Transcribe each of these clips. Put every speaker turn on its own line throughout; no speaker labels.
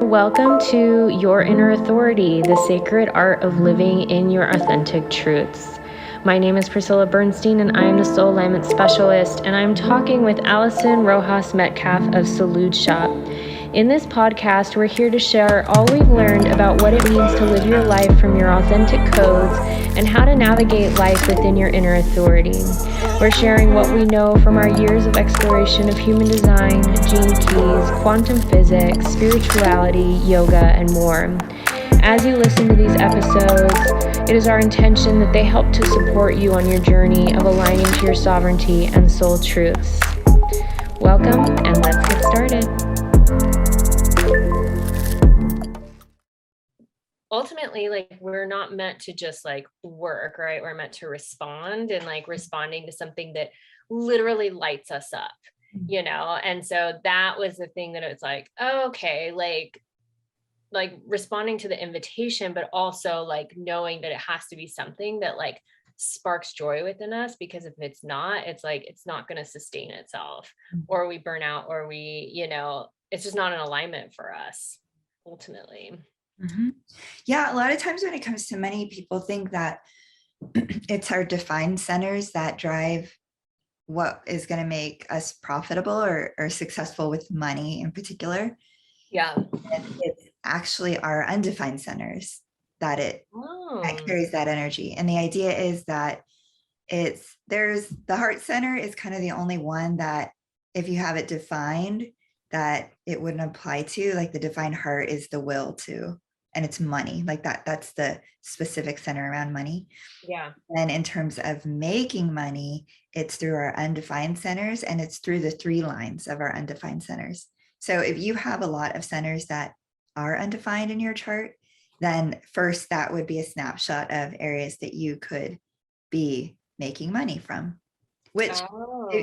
Welcome to Your Inner Authority, the sacred art of living in your authentic truths. My name is Priscilla Bernstein, and I am the Soul Alignment Specialist, and I'm talking with Alison Rojas Metcalf of Salud Shoppe. In this podcast, we're here to share all we've learned about what it means to live your life from your authentic codes and how to navigate life within your inner authority. We're sharing what we know from our years of exploration of human design, gene keys, quantum physics, spirituality, yoga, and more. As you listen to these episodes, it is our intention that they help to support you on your journey of aligning to your sovereignty and soul truths. Welcome, and let's get started. Ultimately, we're not meant to just work, right? We're meant to respond, and responding to something that literally lights us up, and so that was the thing that it was okay, responding to the invitation, but also knowing that it has to be something that sparks joy within us, because if it's not, it's not going to sustain itself, or we burn out, or we, it's just not an alignment for us ultimately.
Mm-hmm. Yeah, a lot of times when it comes to money, people think that it's our defined centers that drive what is going to make us profitable or successful with money in particular.
Yeah.
And it's actually our undefined centers that carries that energy. And the idea is that there's the heart center is kind of the only one that if you have it defined, that it wouldn't apply to. Like the defined heart is the will to, and it's money, that's the specific center around money.
Yeah.
And in terms of making money, it's through our undefined centers, and it's through the 3 lines of our undefined centers. So if you have a lot of centers that are undefined in your chart, then first that would be a snapshot of areas that you could be making money from, which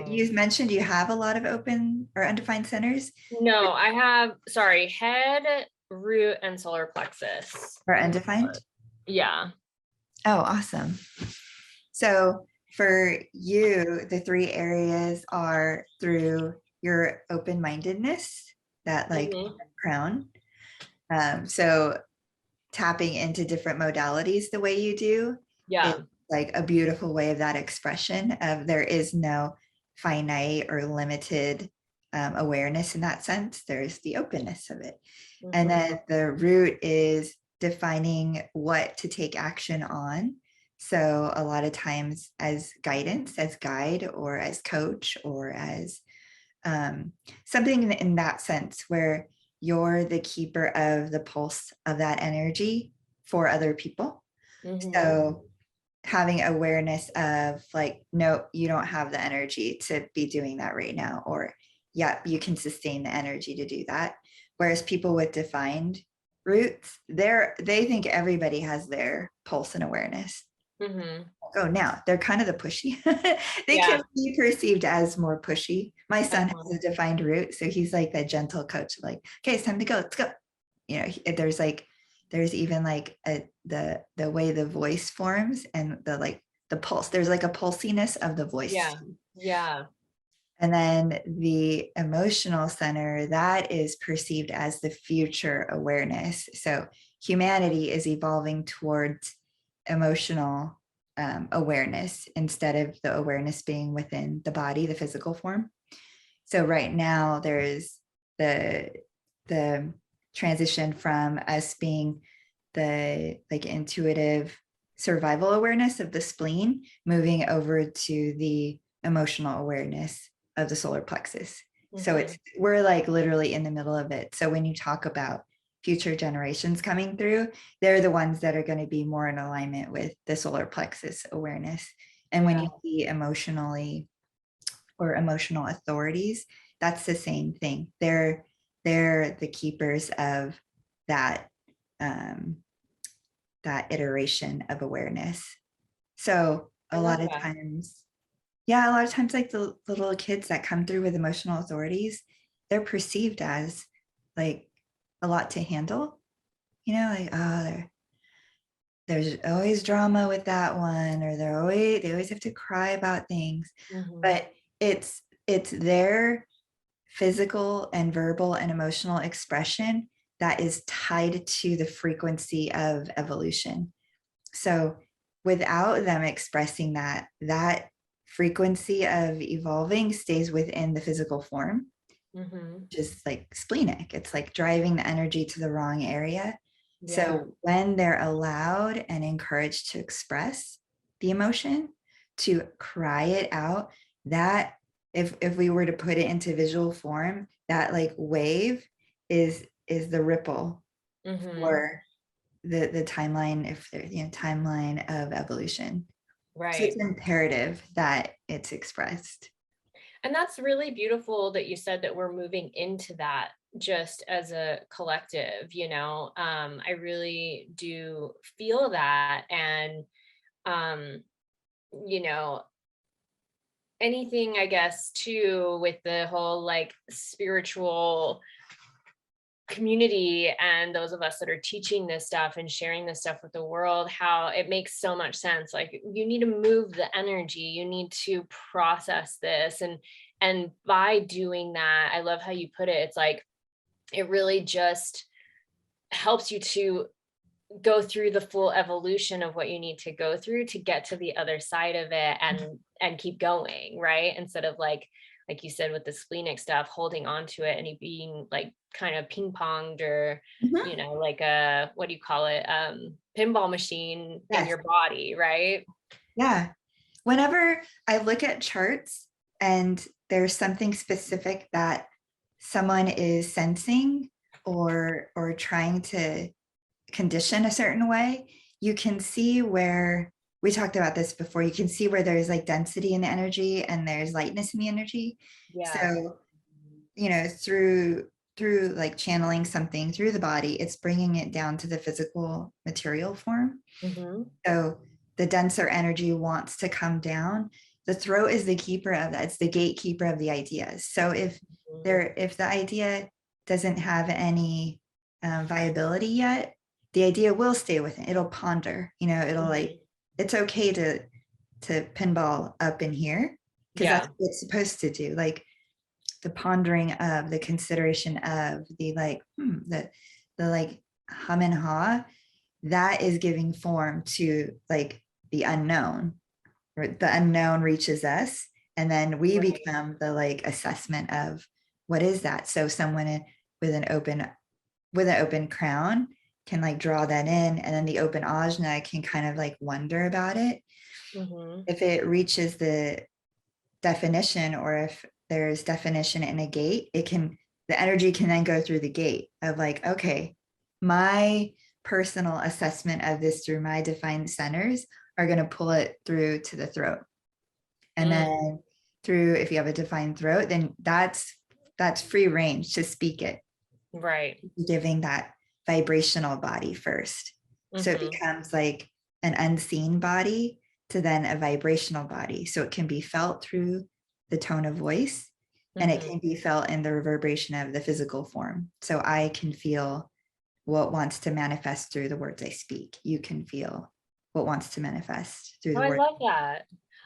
you've mentioned you have a lot of open or undefined centers.
No, I have, head, root, and solar plexus.
Are undefined?
Yeah.
Oh, awesome. So for you, the 3 areas are through your open-mindedness, that crown. So tapping into different modalities the way you do.
Yeah.
Is a beautiful way of that expression of there is no finite or limited awareness in that sense. There's the openness of it. Mm-hmm. And then the root is defining what to take action on. So a lot of times as guidance, as guide, or as coach, or as something in that sense where you're the keeper of the pulse of that energy for other people. Mm-hmm. So having awareness of no, you don't have the energy to be doing that right now, or yeah, you can sustain the energy to do that. Whereas people with defined roots, they think everybody has their pulse and awareness. Mm-hmm. Oh, now they're kind of the pushy. They can be perceived as more pushy. My son has a defined root, so he's like that gentle coach, okay, it's time to go, let's go. There's even the way the voice forms, and the pulse. There's a pulsiness of the voice.
Yeah.
And then the emotional center, that is perceived as the future awareness. So humanity is evolving towards emotional awareness instead of the awareness being within the body, the physical form. So right now there's the transition from us being the intuitive survival awareness of the spleen, moving over to the emotional awareness of the solar plexus. Mm-hmm. So we're literally in the middle of it. So when you talk about future generations coming through, they're the ones that are going to be more in alignment with the solar plexus awareness. And when you see emotionally or emotional authorities, that's the same thing. They're the keepers of that that iteration of awareness. So a lot of times the little kids that come through with emotional authorities, they're perceived as a lot to handle, there's always drama with that one, or they always have to cry about things. Mm-hmm. But it's their physical and verbal and emotional expression that is tied to the frequency of evolution. So without them expressing that, that frequency of evolving stays within the physical form, just like splenic. It's like driving the energy to the wrong area.
Yeah.
So when they're allowed and encouraged to express the emotion, to cry it out, that if we were to put it into visual form, that like wave is the ripple for the timeline, if there, timeline of evolution.
Right.
So it's imperative that it's expressed.
And that's really beautiful that you said that we're moving into that just as a collective, I really do feel that. And, you know, anything, I guess, too, with the whole like spiritual community and those of us that are teaching this stuff and sharing this stuff with the world, how it makes so much sense. Like, you need to move the energy, you need to process this. And by doing that, I love how you put it, it's like it really just helps you to go through the full evolution of what you need to go through to get to the other side of it and keep going, right? Instead of like you said with the splenic stuff, holding on to it and you being like kind of ping ponged or like a, what do you call it, pinball machine in your body, right?
Yeah. Whenever I look at charts and there's something specific that someone is sensing or trying to condition a certain way, you can see where, we talked about this before, you can see where there's like density in the energy and there's lightness in the energy. Yeah. So, through like channeling something through the body, it's bringing it down to the physical material form. So the denser energy wants to come down. The throat is the keeper of that. It's the gatekeeper of the ideas. So if the idea doesn't have any viability yet, the idea will stay with it. It'll ponder, it'll like, it's okay to pinball up in here, because that's what it's supposed to do. Like the pondering of, the consideration of, the like, the like hum and ha, that is giving form to like the unknown. The unknown reaches us, and then we become the like assessment of what is that. So someone with an open crown can like draw that in, and then the open ajna can kind of like wonder about it. If it reaches the definition, or if there's definition in a gate, the energy can then go through the gate of like, okay, my personal assessment of this through my defined centers are going to pull it through to the throat. And then through, if you have a defined throat, then that's free range to speak it. Right. Giving that vibrational body first. So it becomes like an unseen body to then a vibrational body. So it can be felt through the tone of voice, and it can be felt in the reverberation of the physical form. So I can feel what wants to manifest through the words I speak. You can feel what wants to manifest through the words.
I love that.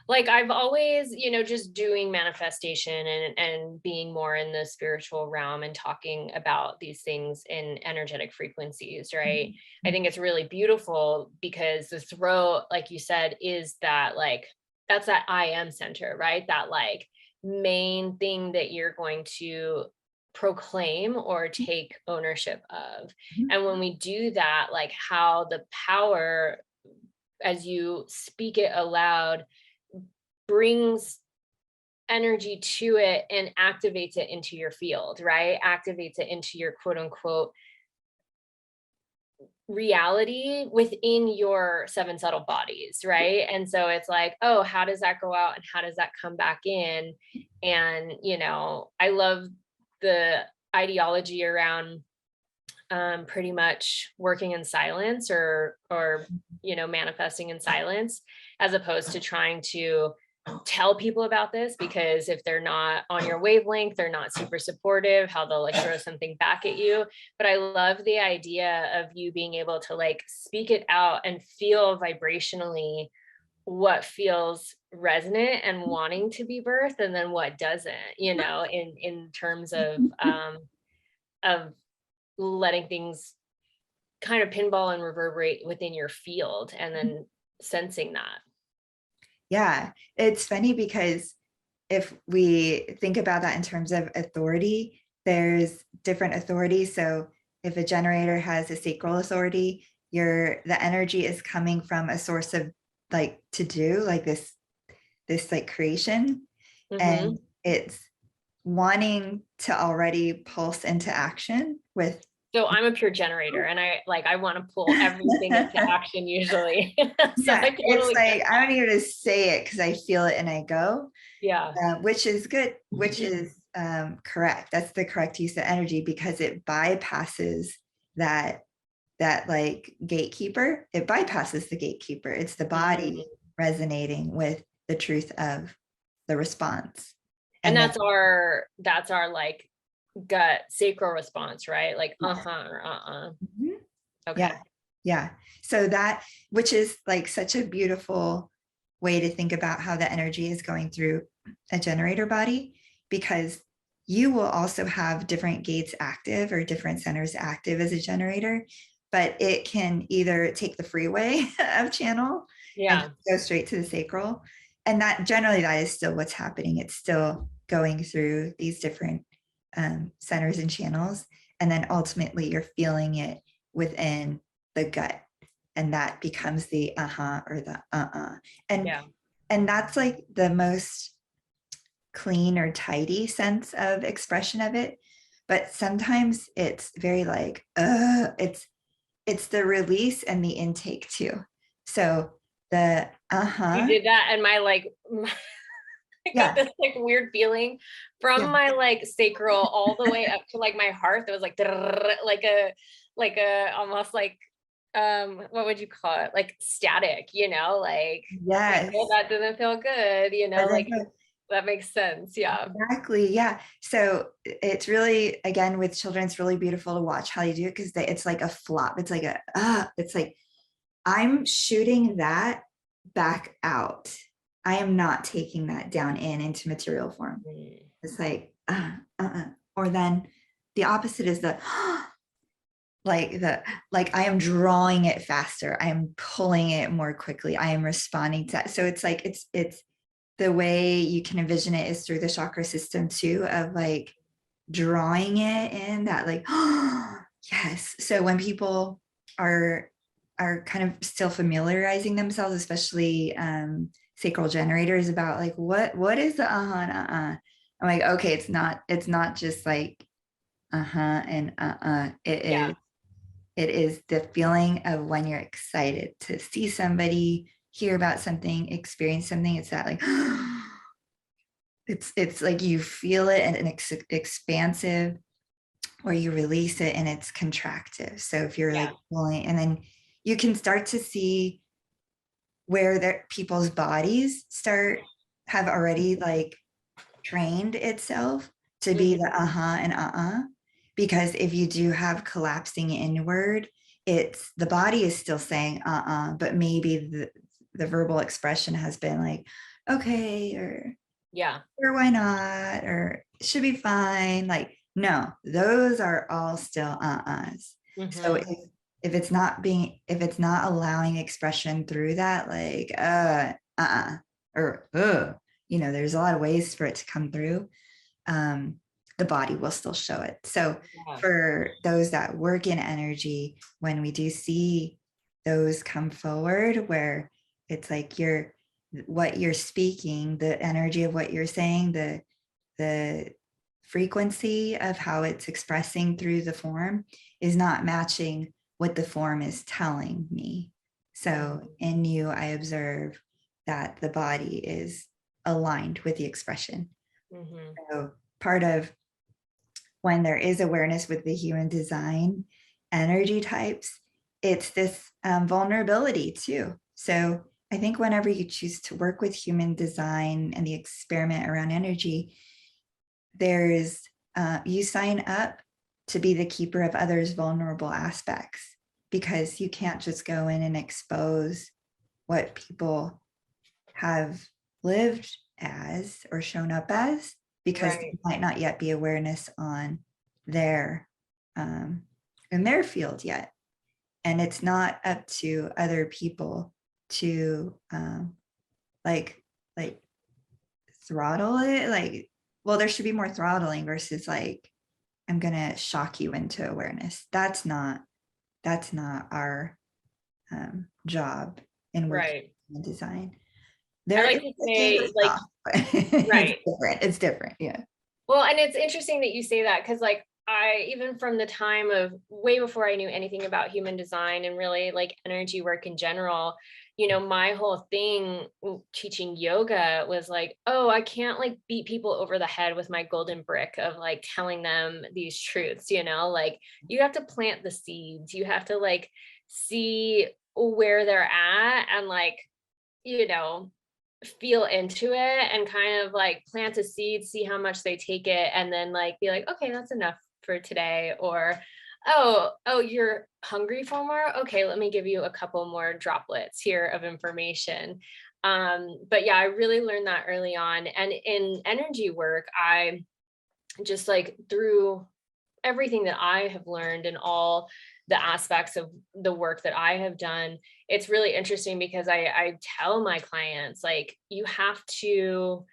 Like I've always, just doing manifestation and being more in the spiritual realm and talking about these things in energetic frequencies, right? I think it's really beautiful because the throat, like you said, is that like, that's that I am center, right? That like main thing that you're going to proclaim or take ownership of. And when we do that, like how the power, as you speak it aloud, brings energy to it and activates it into your field, right? Activates it into your quote unquote reality within your 7 subtle bodies, right? And so it's like, oh, how does that go out and how does that come back in? And, I love the ideology around pretty much working in silence or manifesting in silence, as opposed to trying to tell people about this, because if they're not on your wavelength, they're not super supportive, how they'll like throw something back at you. But I love the idea of you being able to like speak it out and feel vibrationally what feels resonant and wanting to be birthed, and then what doesn't, in terms of letting things kind of pinball and reverberate within your field, and then sensing that.
Yeah, it's funny because if we think about that in terms of authority, there's different authorities. So if a generator has a sacral authority, the energy is coming from a source of like to do like this like creation, and it's wanting to already pulse into action with.
So I'm a pure generator, and I want to pull everything into action usually. So
Yeah,
I totally
it's like I don't even to say it because I feel it and I go.
Yeah.
Which is good, which is correct. That's the correct use of energy, because it bypasses that like gatekeeper. It bypasses the gatekeeper. It's the body resonating with the truth of the response.
And that's our like gut sacral response, right? Like or Okay.
Yeah. So that, which is like such a beautiful way to think about how the energy is going through a generator body, because you will also have different gates active or different centers active as a generator, but it can either take the freeway of channel and go straight to the sacral. And that generally that is still what's happening. It's still going through these different centers and channels. And then ultimately you're feeling it within the gut, and that becomes the or the and that's like the most clean or tidy sense of expression of it. But sometimes it's very like it's the release and the intake too. So the you
did that, and my I got this like weird feeling from my like sacral all the way up to like my heart. It was like a almost like what would you call it, like static, like that doesn't feel good, like that makes sense.
Exactly. Yeah. So it's really, again, with children, it's really beautiful to watch how you do it, because it's like a flop. It's like it's like I'm shooting that back out. I am not taking that down into material form. It's like or then the opposite is the like I am drawing it faster. I am pulling it more quickly. I am responding to that. So it's like it's the way you can envision it is through the chakra system too, of like drawing it in that like yes. So when people are kind of still familiarizing themselves, especially sacral generators, about like what is the I'm like, okay, it's not just like and it is the feeling of when you're excited to see somebody, hear about something, experience something. It's that like it's like you feel it and it's expansive, or you release it and it's contractive. So if you're like pulling, and then you can start to see where their people's bodies have already like trained itself to be the and because if you do have collapsing inward, it's the body is still saying but maybe the verbal expression has been like okay, or or why not, or it should be fine. Like no, those are all still so if it's not allowing expression through that, like or there's a lot of ways for it to come through. The body will still show it. So for those that work in energy, when we do see those come forward, where it's like what you're speaking, the energy of what you're saying, the frequency of how it's expressing through the form is not matching what the form is telling me. So in you, I observe that the body is aligned with the expression. So part of when there is awareness with the human design energy types, it's this vulnerability too. So I think whenever you choose to work with human design and the experiment around energy, there's you sign up to be the keeper of others' vulnerable aspects, because you can't just go in and expose what people have lived as or shown up as, because there might not yet be awareness on their in their field yet. And it's not up to other people to like throttle it. Like, well, there should be more throttling versus like, I'm gonna shock you into awareness. That's not our job in working in design.
I
There
like
is
to
a game of
say, like,
stuff, but it's
right.
different. It's different. Yeah.
Well, and it's interesting that you say that, because like I, even from the time of way before I knew anything about human design and really like energy work in general, you know, my whole thing teaching yoga was like, oh, I can't like beat people over the head with my golden brick of like telling them these truths, you know, like you have to plant the seeds, you have to like see where they're at and like, you know, feel into it and kind of like plant a seed, see how much they take it, and then like be like, okay, that's enough for today. Or, oh, you're hungry for more? Okay, let me give you a couple more droplets here of information. But yeah, I really learned that early on. And in energy work, I just like through everything that I have learned and all the aspects of the work that I have done, it's really interesting because I tell my clients, like, you have to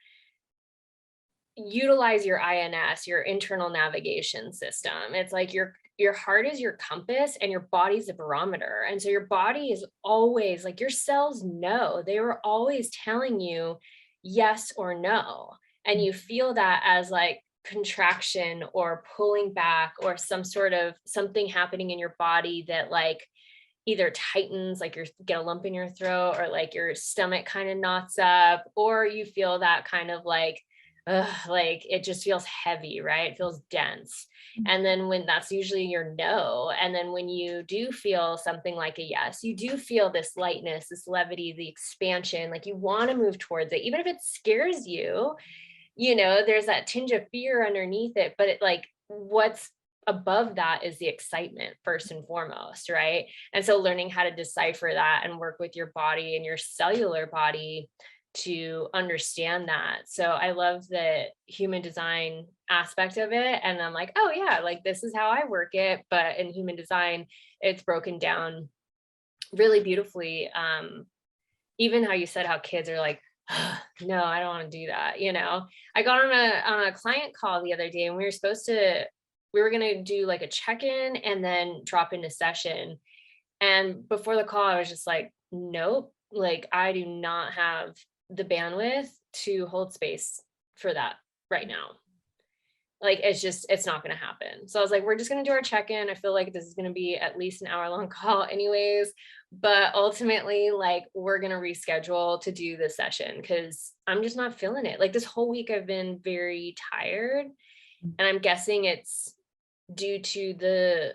utilize your INS, your internal navigation system. It's like your heart is your compass and your body's a barometer. And so your body is always like, your cells know, they were always telling you yes or no. And you feel that as like contraction or pulling back or some sort of something happening in your body that like either tightens, like you get a lump in your throat, or like your stomach kind of knots up, or you feel that kind of like it just feels heavy, right? It feels dense. And then when that's usually your no. And then when you do feel something like a yes, you do feel this lightness, this levity, the expansion, like you want to move towards it, even if it scares you, you know, there's that tinge of fear underneath it, but it like what's above that is the excitement first and foremost, right? And so learning how to decipher that and work with your body and your cellular body to understand that. So I love the human design aspect of it. And I'm like, oh yeah, like this is how I work it. But in human design, it's broken down really beautifully. Even how you said how kids are like, no, I don't want to do that. You know, I got on a client call the other day and we were going to do like a check-in and then drop into session. And before the call, I was just like, nope, like I do not have the bandwidth to hold space for that right now. Like, it's not going to happen. So I was like, we're just going to do our check-in. I feel like this is going to be at least an hour-long call anyways, but ultimately, like, we're going to reschedule to do this session because I'm just not feeling it. Like this whole week I've been very tired, and I'm guessing it's due to the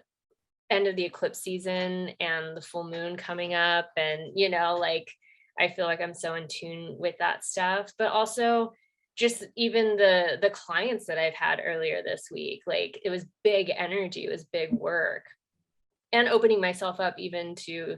end of the eclipse season and the full moon coming up. And, you know, like, I feel like I'm so in tune with that stuff, but also just even the clients that I've had earlier this week, like it was big energy, it was big work, and opening myself up even to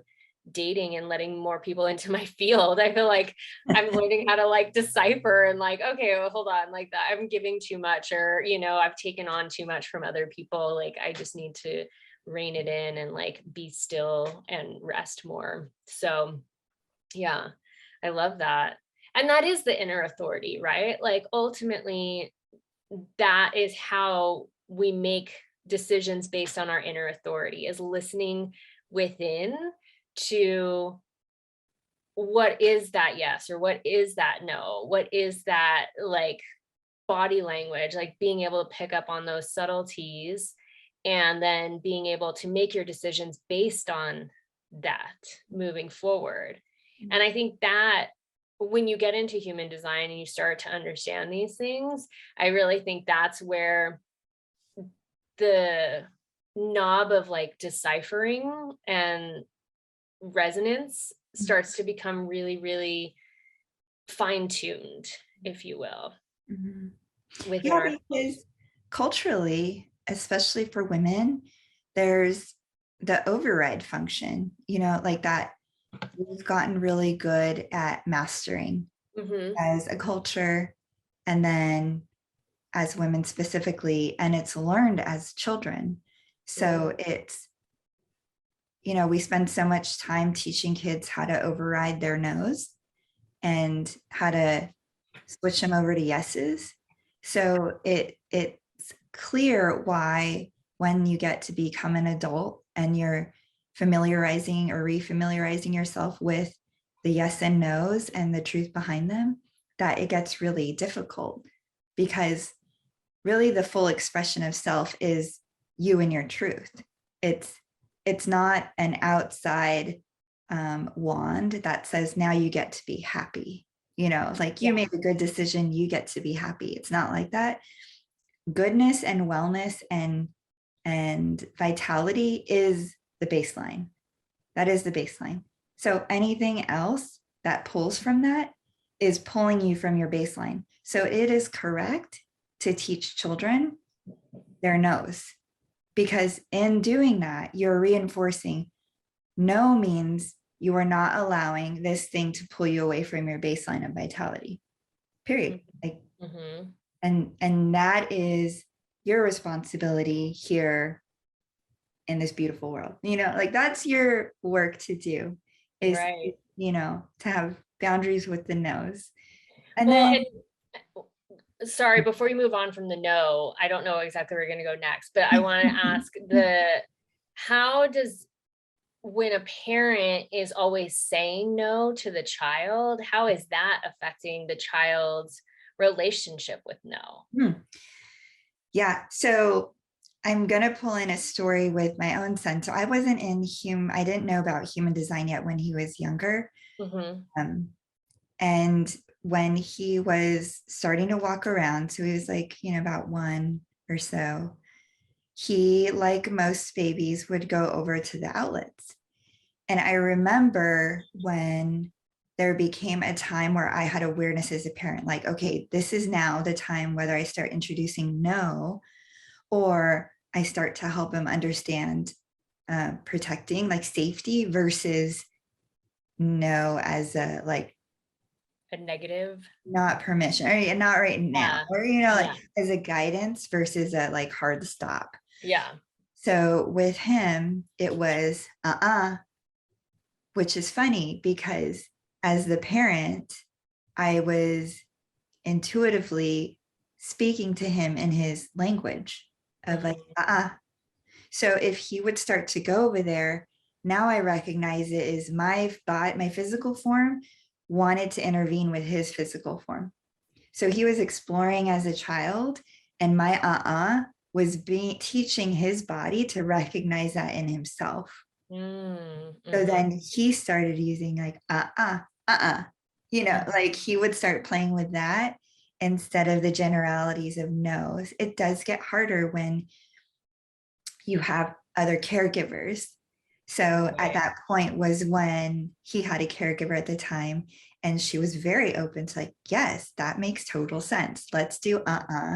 dating and letting more people into my field. I feel like I'm learning how to like decipher and like, okay, well, hold on, like that I'm giving too much, or, you know, I've taken on too much from other people. Like I just need to rein it in and like be still and rest more. So yeah, I love that. And that is the inner authority, right? Like ultimately, that is how we make decisions based on our inner authority, is listening within to what is that yes, or what is that no, what is that like body language, like being able to pick up on those subtleties and then being able to make your decisions based on that moving forward. And I think that when you get into human design and you start to understand these things, I really think that's where the knob of like deciphering and resonance starts to become really, really fine-tuned, if you will, within
Yeah,
our.
because culturally, especially for women, there's the override function, you know, like that we've gotten really good at mastering as a culture, and then as women specifically, and it's learned as children. So it's we spend so much time teaching kids how to override their no's and how to switch them over to yeses. So it's clear why when you get to become an adult and you're familiarizing or refamiliarizing yourself with the yes and no's and the truth behind them, that it gets really difficult, because really the full expression of self is you and your truth. It's not an outside wand that says now you get to be happy. Like you made a good decision, you get to be happy. It's not like that. Goodness and wellness and vitality is the baseline. That is the baseline. So anything else that pulls from that is pulling you from your baseline. So it is correct to teach children their no's, because in doing that, you're reinforcing no means you are not allowing this thing to pull you away from your baseline of vitality, period. Like, and that is your responsibility here in this beautiful world. Like that's your work to do, is
right.
To have boundaries with the no's. And
well,
then
sorry, before you move on from the no, I don't know exactly where you're going to go next, but I want to ask how does, when a parent is always saying no to the child, how is that affecting the child's relationship with no?
Yeah. So I'm going to pull in a story with my own son. So I wasn't I didn't know about human design yet when he was younger. And when he was starting to walk around, so he was like, about 1 or so, he, like most babies, would go over to the outlets. And I remember when there became a time where I had awareness as a parent, like, okay, this is now the time, whether I start introducing no, or I start to help him understand protecting, like safety, versus no as a
negative,
not permission, or not right now, or like as a guidance versus a like hard stop. So with him it was which is funny, because as the parent I was intuitively speaking to him in his language of like so if he would start to go over there, now I recognize it is my physical form wanted to intervene with his physical form. So he was exploring as a child, and my was teaching his body to recognize that in himself. So then he started using like like he would start playing with that instead of the generalities of no's. It does get harder when you have other caregivers. So at that point was when he had a caregiver at the time, and she was very open to like, yes, that makes total sense. Let's do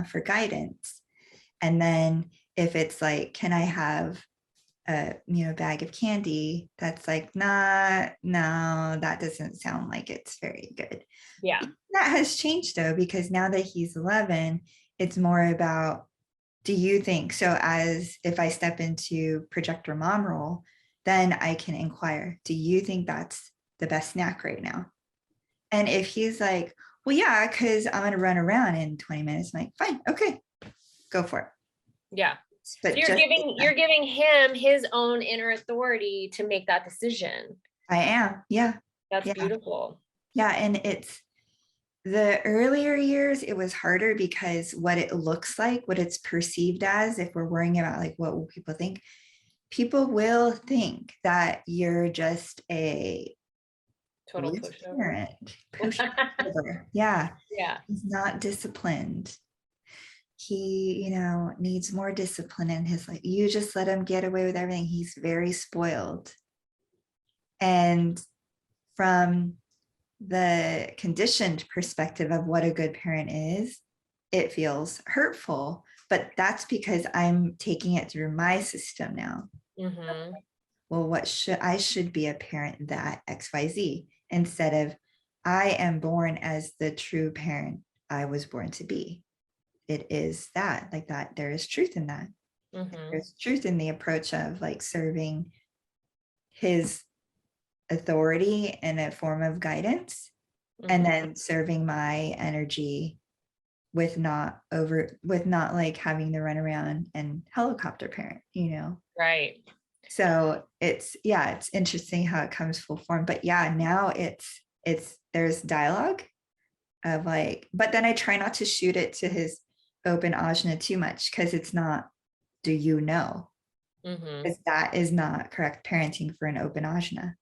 for guidance. And then if it's like, can I have a bag of candy? That's like, no, that doesn't sound like it's very good. That has changed though, because now that he's 11, it's more about, do you think so? As if I step into projector mom role, then I can inquire, do you think that's the best snack right now? And if he's like, well, yeah, because I'm going to run around in 20 minutes, I'm like, fine, okay, go for it. But
so you're giving him his own inner authority to make that decision.
I am. Yeah.
That's beautiful.
Yeah. And it's the earlier years, it was harder because what it looks like, what it's perceived as, if we're worrying about like, what will people will think that you're just a
total pushover.
Yeah. He's not disciplined. He, needs more discipline in his life. You just let him get away with everything. He's very spoiled. And from the conditioned perspective of what a good parent is, it feels hurtful, but that's because I'm taking it through my system now. Well, I should be a parent that XYZ, instead of I am born as the true parent I was born to be. It is that, like that, there is truth in that. There's truth in the approach of like serving his authority in a form of guidance, and then serving my energy with not like having to run around and helicopter parent,
Right.
So it's interesting how it comes full form. But yeah, now it's there's dialogue of like, but then I try not to shoot it to his open ajna too much, because it's not, do you know? Because that is not correct parenting for an open ajna.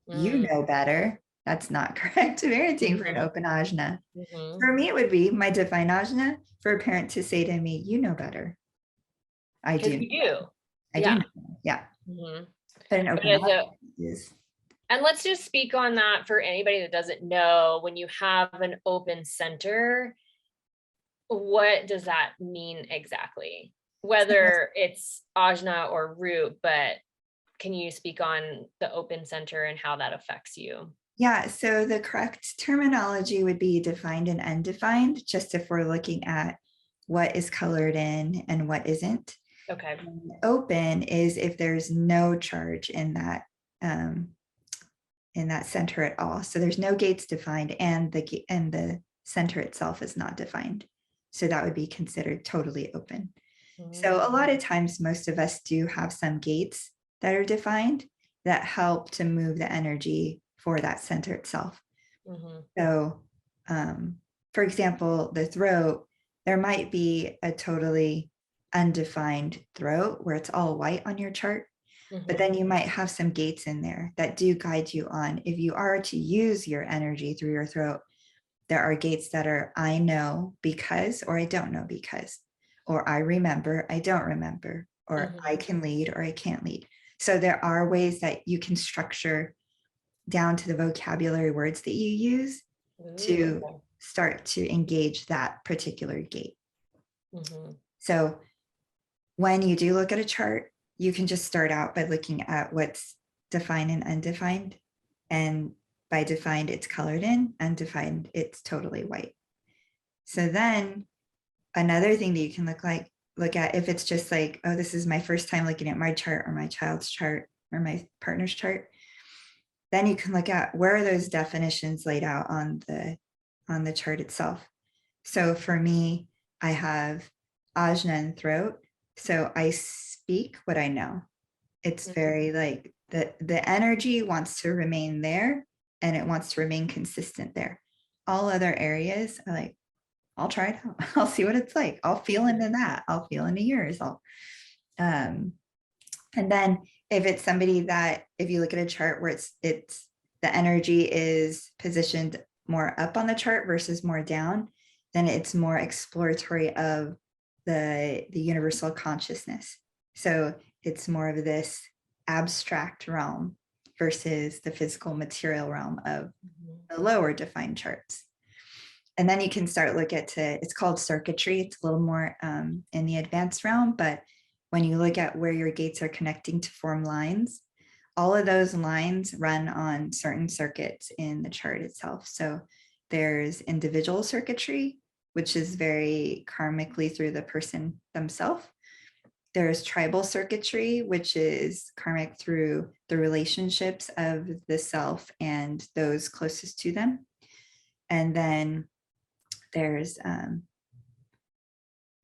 You know better. That's not correct parenting for an open ajna. For me, it would be my divine ajna for a parent to say to me, you know better. I do.
You do.
I do know. Yeah. But an open ajna is.
And let's just speak on that for anybody that doesn't know. When you have an open center, what does that mean exactly? Whether it's ajna or root, but can you speak on the open center and how that affects you?
Yeah, so the correct terminology would be defined and undefined, just if we're looking at what is colored in and what isn't.
Okay.
And open is if there's no charge in that center at all. So there's no gates defined, and the center itself is not defined. So that would be considered totally open. So a lot of times, most of us do have some gates that are defined that help to move the energy for that center itself. So, for example, the throat, there might be a totally undefined throat where it's all white on your chart, but then you might have some gates in there that do guide you on. If you are to use your energy through your throat, there are gates that are, I know because, or I don't know because, or I remember, I don't remember, or I can lead or I can't lead. So there are ways that you can structure down to the vocabulary words that you use to start to engage that particular gate. So when you do look at a chart, you can just start out by looking at what's defined and undefined. And by defined, it's colored in, undefined, it's totally white. So then another thing that you can look at, if it's just like, oh, this is my first time looking at my chart or my child's chart or my partner's chart, then you can look at where are those definitions laid out on the chart itself. So for me, I have ajna and throat. So I speak what I know. It's very like the energy wants to remain there, and it wants to remain consistent there. All other areas are like, I'll try it out. I'll see what it's like. I'll feel into that. I'll feel into yours. And then if it's somebody that, if you look at a chart where it's the energy is positioned more up on the chart versus more down, then it's more exploratory of the universal consciousness. So it's more of this abstract realm versus the physical material realm of the lower defined charts. And then you can start look at it's called circuitry. It's a little more in the advanced realm, but when you look at where your gates are connecting to form lines, all of those lines run on certain circuits in the chart itself. So there's individual circuitry, which is very karmically through the person themselves. There's tribal circuitry, which is karmic through the relationships of the self and those closest to them. And then there's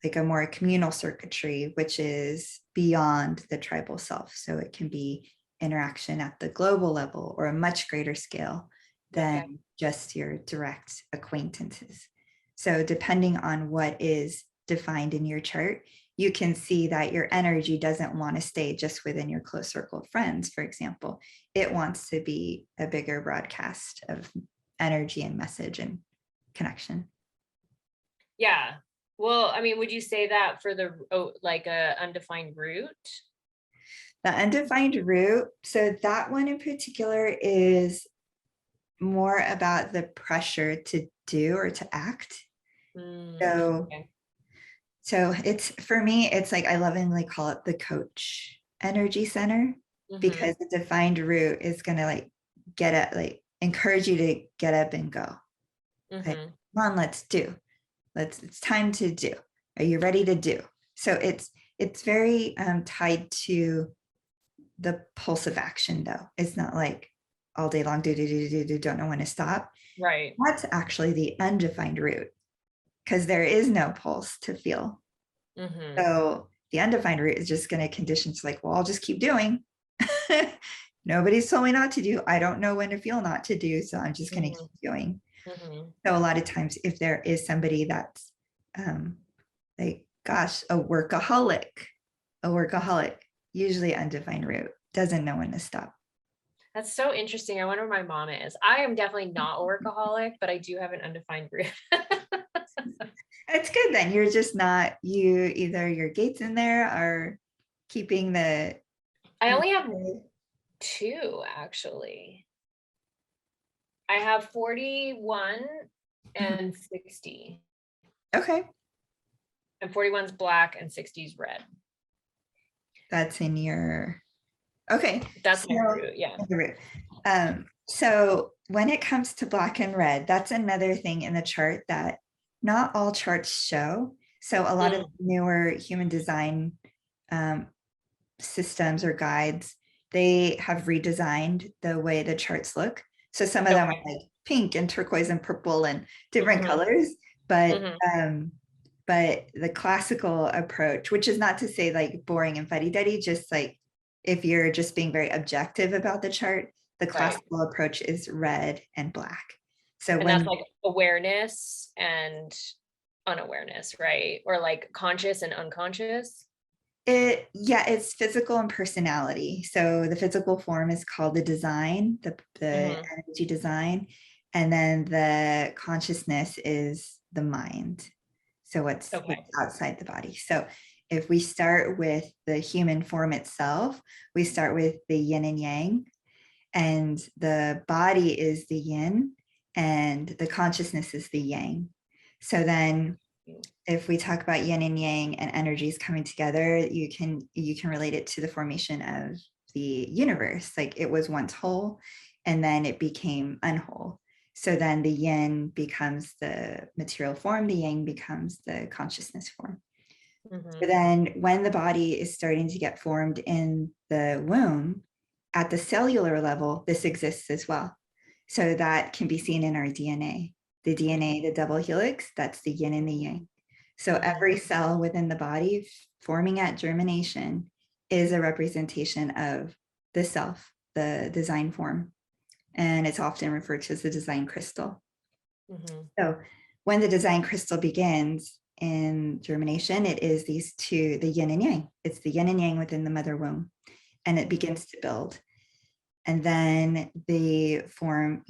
like a more communal circuitry, which is beyond the tribal self. So it can be interaction at the global level or a much greater scale than just your direct acquaintances. So depending on what is defined in your chart, you can see that your energy doesn't want to stay just within your close circle of friends, for example. It wants to be a bigger broadcast of energy and message and connection.
Yeah. Well, I mean, would you say that for the like a undefined root?
The undefined root, so that one in particular is more about the pressure to do or to act. So it's, for me, it's like I lovingly call it the coach energy center, because the defined root is going to like get at, like encourage you to get up and go. Like, come on, let's do. It's time to do. Are you ready to do? So it's very tied to the pulse of action though. It's not like all day long, don't know when to stop.
Right.
That's actually the undefined root, because there is no pulse to feel. So the undefined root is just going to condition to like, well, I'll just keep doing. Nobody's told me not to do. I don't know when to feel not to do. So I'm just going to keep doing. So a lot of times if there is somebody that's like, gosh, a workaholic, usually undefined root, doesn't know when to stop.
That's so interesting. I wonder where my mom is. I am definitely not a workaholic, but I do have an undefined root.
It's good then. You're just not, either your gates in there are keeping the.
I only have 2 actually. I have 41 and 60.
Okay.
And 41's black and 60's red.
That's in your, okay.
That's my root, yeah.
The root. So when it comes to black and red, that's another thing in the chart that not all charts show. So a lot of newer human design systems or guides, they have redesigned the way the charts look. So some of them are like pink and turquoise and purple and different colors, but the classical approach, which is not to say like boring and fuddy-duddy, just like if you're just being very objective about the chart, the classical approach is red and black. So
and that's like awareness and unawareness, right? Or like conscious and unconscious.
It's physical and personality. So the physical form is called the design, the energy design, and then the consciousness is the mind. So what's outside the body. So if we start with the human form itself, we start with the yin and yang, and the body is the yin and the consciousness is the yang. So then if we talk about yin and yang and energies coming together, you can relate it to the formation of the universe. Like it was once whole and then it became unwhole. So then the yin becomes the material form, the yang becomes the consciousness form. So then when the body is starting to get formed in the womb, at the cellular level, this exists as well. So that can be seen in our DNA. The DNA, the double helix, that's the yin and the yang. So every cell within the body forming at germination is a representation of the self, the design form. And it's often referred to as the design crystal. So when the design crystal begins in germination, it is these two, the yin and yang. It's the yin and yang within the mother womb, and it begins to build. And then the form,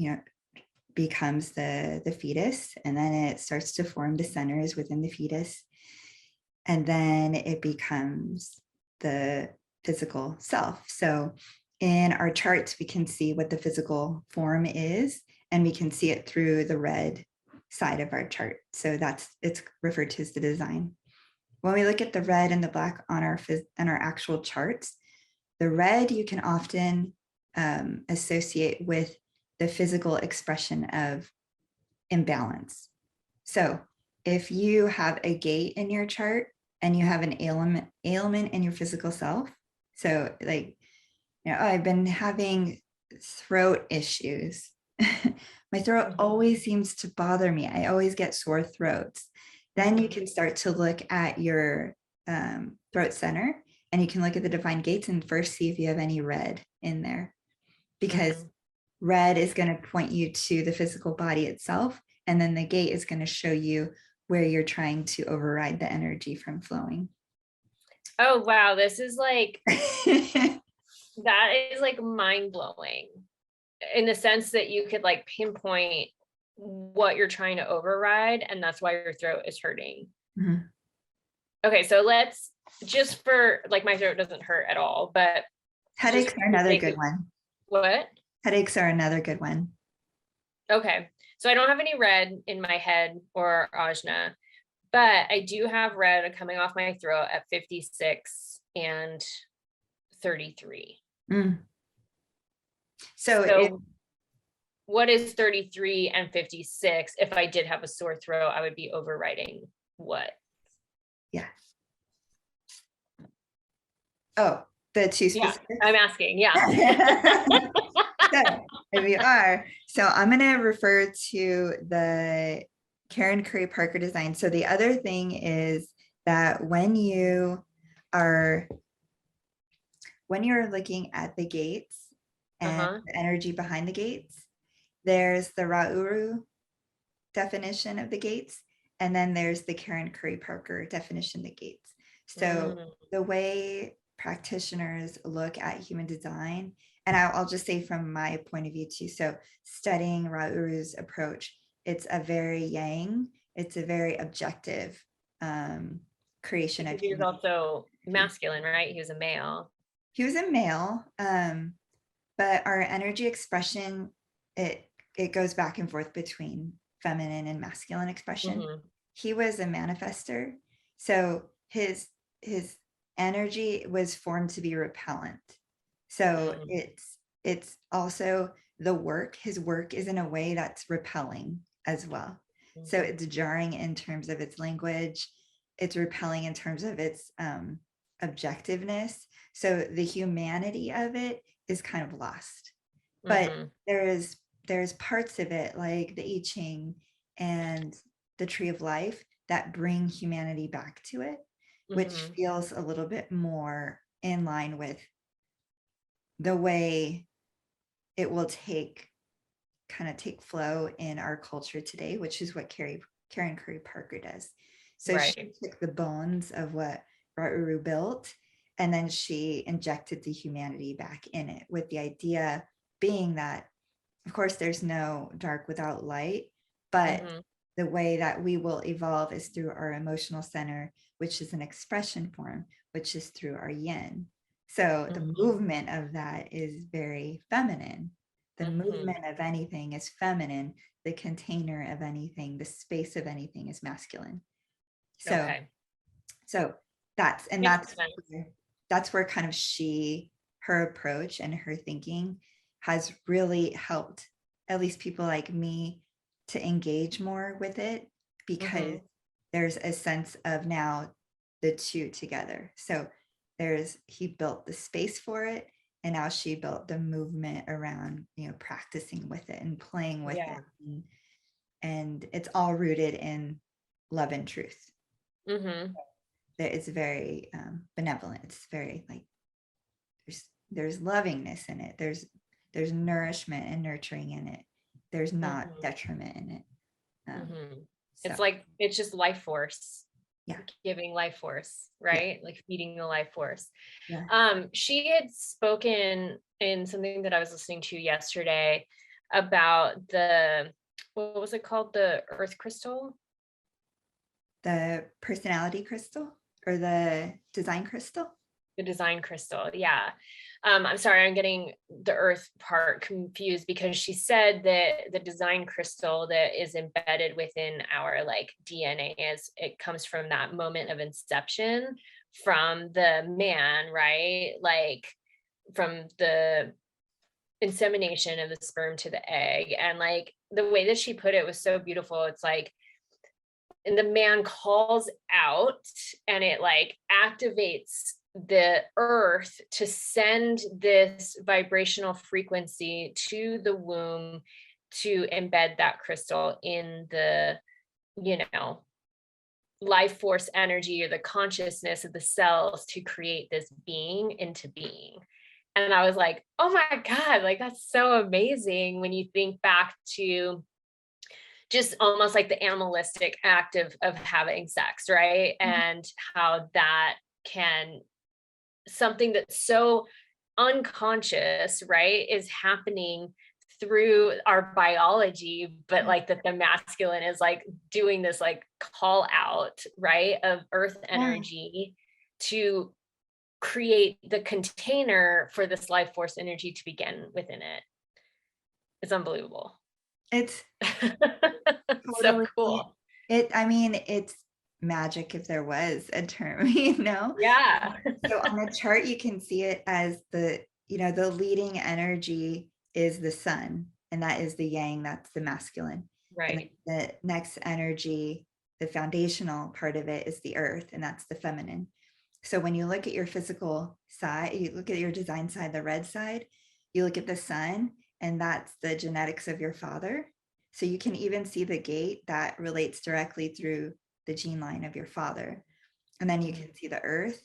becomes the fetus, and then it starts to form the centers within the fetus. And then it becomes the physical self. So in our charts, we can see what the physical form is, and we can see it through the red side of our chart. So it's referred to as the design. When we look at the red and the black on our actual charts, the red you can often associate with the physical expression of imbalance. So if you have a gate in your chart and you have an ailment in your physical self, so like, I've been having throat issues. My throat always seems to bother me. I always get sore throats. Then you can start to look at your throat center, and you can look at the defined gates and first see if you have any red in there, because red is going to point you to the physical body itself. And then the gate is going to show you where you're trying to override the energy from flowing.
Oh, wow. This is like, that is like mind blowing in the sense that you could like pinpoint what you're trying to override. And that's why your throat is hurting. Okay. So let's just for like, my throat doesn't hurt at all, but
headaches are another good one.
What?
Headaches are another good one.
Okay. So I don't have any red in my head or ajna, but I do have red coming off my throat at 56 and 33. So what is 33 and 56? If I did have a sore throat, I would be overriding what?
Yeah. Oh, The two
Yeah,
specifics?
I'm asking. Yeah.
So if you are, so I'm going to refer to the Karen Curry Parker design. So the other thing is that when you're looking at the gates and the energy behind the gates, there's the Ra'uru definition of the gates, and then there's the Karen Curry Parker definition of the gates. So the way practitioners look at human design, and I'll just say from my point of view too, so studying Ra'uru's approach, it's a very yang, it's a very objective creation of
He was
human.
also masculine, right? He was a male.
He was a male, but our energy expression, it goes back and forth between feminine and masculine expression. He was a manifester, so his energy was formed to be repellent. So it's also the work. His work is in a way that's repelling as well. So it's jarring in terms of its language. It's repelling in terms of its objectiveness. So the humanity of it is kind of lost. But there's parts of it like the I Ching and the Tree of Life that bring humanity back to it, which feels a little bit more in line with the way it will take flow in our culture today, which is what Karen Curry Parker does. So she took the bones of what Ra'uru built, and then she injected the humanity back in it, with the idea being that, of course, there's no dark without light, but the way that we will evolve is through our emotional center, which is an expression form, which is through our yin. So the movement of that is very feminine. The movement of anything is feminine. The container of anything, the space of anything is masculine. So, so that's where kind of her approach and her thinking has really helped at least people like me to engage more with it, because there's a sense of now the two together. So he built the space for it, and now she built the movement around, practicing with it and playing with it. And it's all rooted in love and truth. That it's very benevolent. It's very like there's lovingness in it. There's nourishment and nurturing in it. There's not detriment in it.
So. It's like, it's just life force. Giving life force, right? Like feeding the life force. She had spoken in something that I was listening to yesterday about what was it called? The earth crystal?
The personality crystal, or the design crystal?
The design crystal. Yeah. I'm sorry, I'm getting the earth part confused, because she said that the design crystal that is embedded within our like DNA it comes from that moment of inception from the man, right? Like from the insemination of the sperm to the egg. And like the way that she put it was so beautiful. It's like, and the man calls out, and it like activates the earth to send this vibrational frequency to the womb to embed that crystal in the, life force energy or the consciousness of the cells to create this being into being. And I was like, oh my God, like that's so amazing when you think back to just almost like the animalistic act of having sex, right? And how that can, something that's so unconscious, right, is happening through our biology, but like that the masculine is like doing this like call out, right, of earth energy to create the container for this life force energy to begin within it. It's unbelievable.
It's
so cool.
It's magic if there was a term,
Yeah.
So on the chart, you can see it as the leading energy is the sun, and that is the yang, that's the masculine.
Right.
And the next energy, the foundational part of it, is the earth, and that's the feminine. So when you look at your physical side, you look at your design side, the red side, you look at the sun, and that's the genetics of your father. So you can even see the gate that relates directly through the gene line of your father. And then you can see the earth,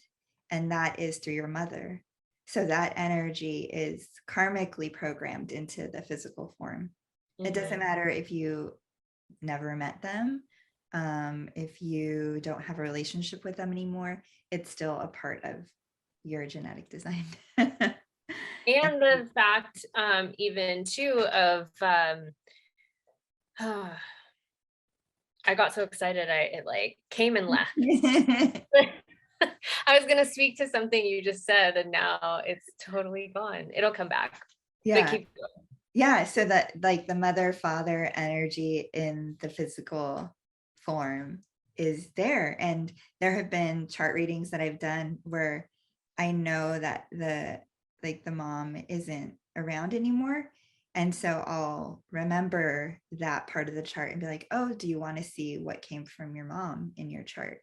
and that is through your mother. So that energy is karmically programmed into the physical form. It doesn't matter if you never met them, if you don't have a relationship with them anymore, it's still a part of your genetic design.
And the fact, even too, of I got so excited, it like came and left. I was gonna speak to something you just said, and now it's totally gone. It'll come back. But
Yeah.
keep going.
Yeah. So that like the mother father energy in the physical form is there. And there have been chart readings that I've done where I know that the mom isn't around anymore. And so I'll remember that part of the chart and be like, oh, do you want to see what came from your mom in your chart?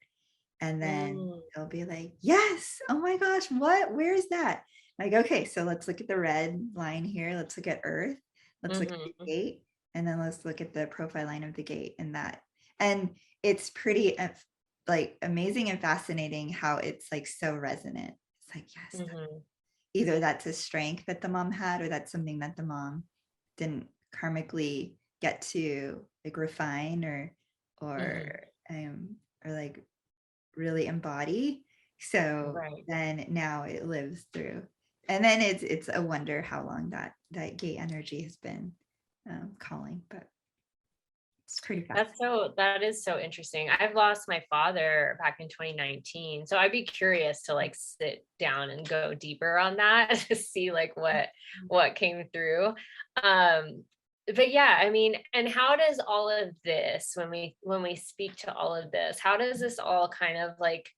And then they'll be like, yes, oh my gosh, what? Where is that? Like, okay, so let's look at the red line here. Let's look at Earth. Let's look at the gate. And then let's look at the profile line of the gate and that. And it's pretty like amazing and fascinating how it's like so resonant. It's like, yes, either that's a strength that the mom had, or that's something that the mom didn't karmically get to like refine or like really embody. So then now it lives through. And then it's a wonder how long that gate energy has been calling, but it's pretty fast.
That is so interesting. I've lost my father back in 2019. So I'd be curious to like sit down and go deeper on that to see like what came through. But yeah, I mean, and how does all of this, when we speak to all of this, how does this all kind of like,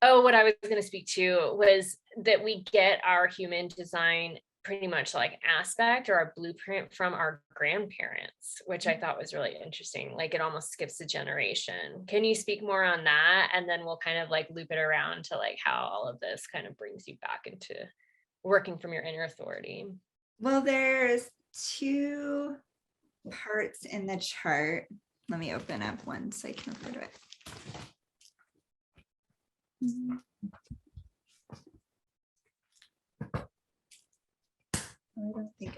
what I was going to speak to was that we get our human design pretty much like aspect or our blueprint from our grandparents, which I thought was really interesting. Like it almost skips a generation. Can you speak more on that? And then we'll kind of like loop it around to like how all of this kind of brings you back into working from your inner authority.
Well, there's two parts in the chart. Let me open up one so I can refer to it. I don't think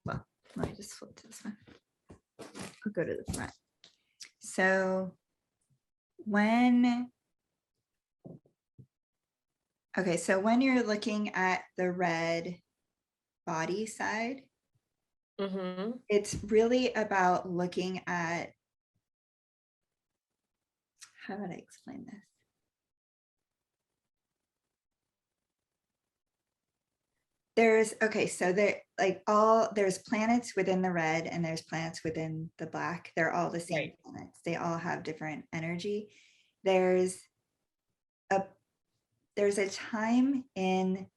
well, let me just flip to this one. I'll go to the front. So when you're looking at the red body side, it's really about looking at, how would I explain this? There's planets within the red and there's planets within the black. They're all the same planets. They all have different energy. There's a time in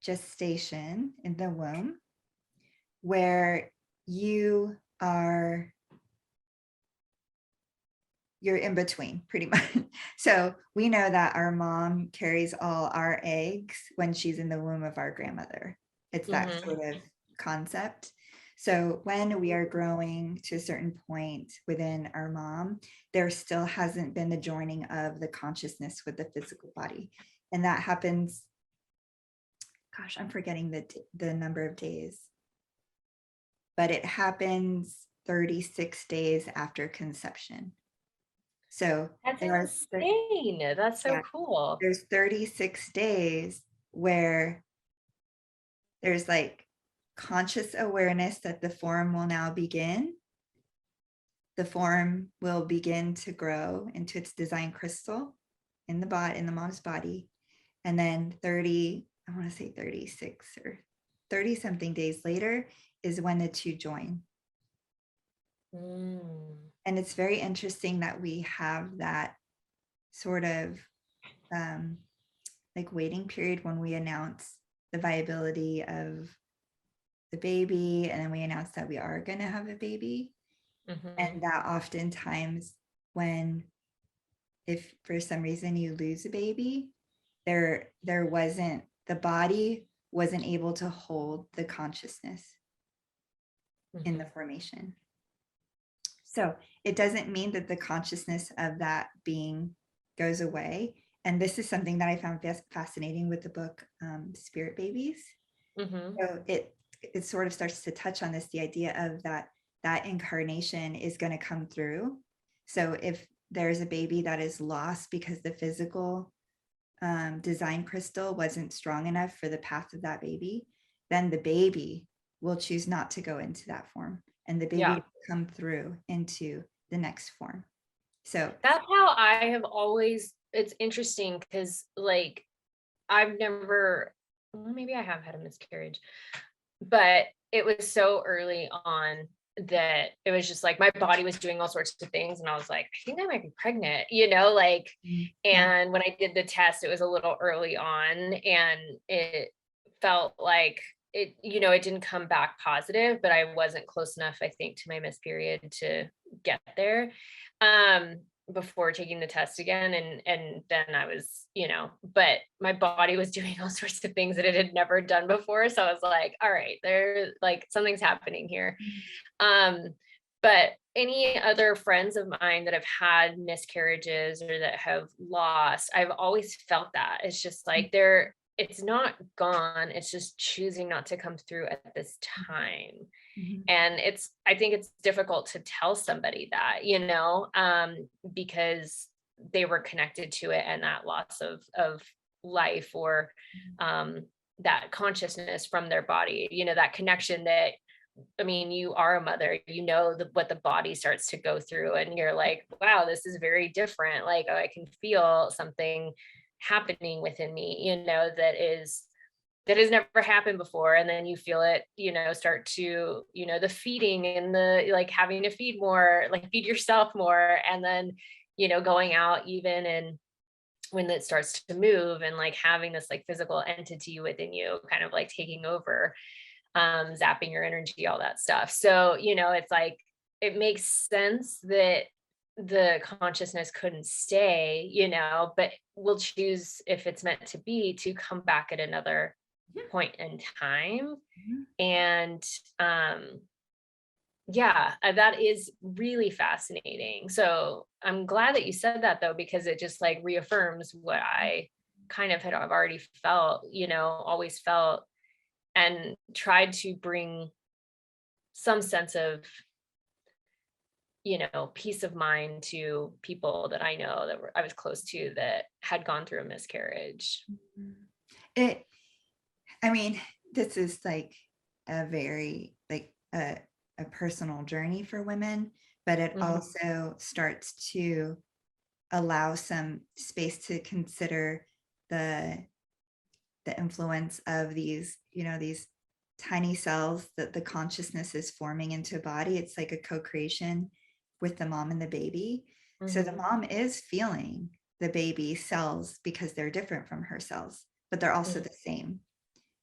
gestation in the womb where you're in between pretty much. So we know that our mom carries all our eggs when she's in the womb of our grandmother. It's that sort of concept. So when we are growing to a certain point within our mom, there still hasn't been the joining of the consciousness with the physical body. And that happens, gosh, I'm forgetting the number of days, but it happens 36 days after conception. So
that's insane. That's so cool.
There's 36 days where there's like conscious awareness that the form will now begin. The form will begin to grow into its design crystal in the mom's body. And then 36 or 30 something days later is when the two join. And it's very interesting that we have that sort of like waiting period when we announce the viability of the baby, and then we announce that we are going to have a baby. And that oftentimes when if for some reason you lose a baby, there wasn't, the body wasn't able to hold the consciousness in the formation. So it doesn't mean that the consciousness of that being goes away. And this is something that I found fascinating with the book Spirit Babies. So it sort of starts to touch on this, the idea of that incarnation is going to come through. So if there's a baby that is lost because the physical design crystal wasn't strong enough for the path of that baby, then the baby will choose not to go into that form, and the baby will come through into the next form. So
that's how I have always, it's interesting because like I've never, well, maybe I have had a miscarriage, but it was so early on that it was just like my body was doing all sorts of things and I was like, I think I might be pregnant, like, and when I did the test, it was a little early on and it felt like it, it didn't come back positive, but I wasn't close enough, I think, to my missed period to get there before taking the test again. And then I was, but my body was doing all sorts of things that it had never done before. So I was like, all right, there's like something's happening here. But any other friends of mine that have had miscarriages or that have lost, I've always felt that it's just like it's not gone. It's just choosing not to come through at this time. And I think it's difficult to tell somebody that, because they were connected to it and that loss of life or that consciousness from their body, that connection that, I mean, you are a mother, what the body starts to go through and you're like, wow, this is very different. Like, oh, I can feel something happening within me, that has never happened before. And then you feel it, start to, the feeding and the like having to feed more, like feed yourself more. And then, going out even and when it starts to move and like having this like physical entity within you kind of like taking over, zapping your energy, all that stuff. So, it's like, it makes sense that the consciousness couldn't stay, but we'll choose if it's meant to be to come back at another point in time. And that is really fascinating. So I'm glad that you said that though, because it just like reaffirms what I kind of I've already felt, always felt, and tried to bring some sense of peace of mind to people that I know that I was close to that had gone through a miscarriage.
I mean, this is like a very like a personal journey for women, but it also starts to allow some space to consider the influence of these, these tiny cells that the consciousness is forming into a body. It's like a co-creation with the mom and the baby. So the mom is feeling the baby cells because they're different from her cells, but they're also the same.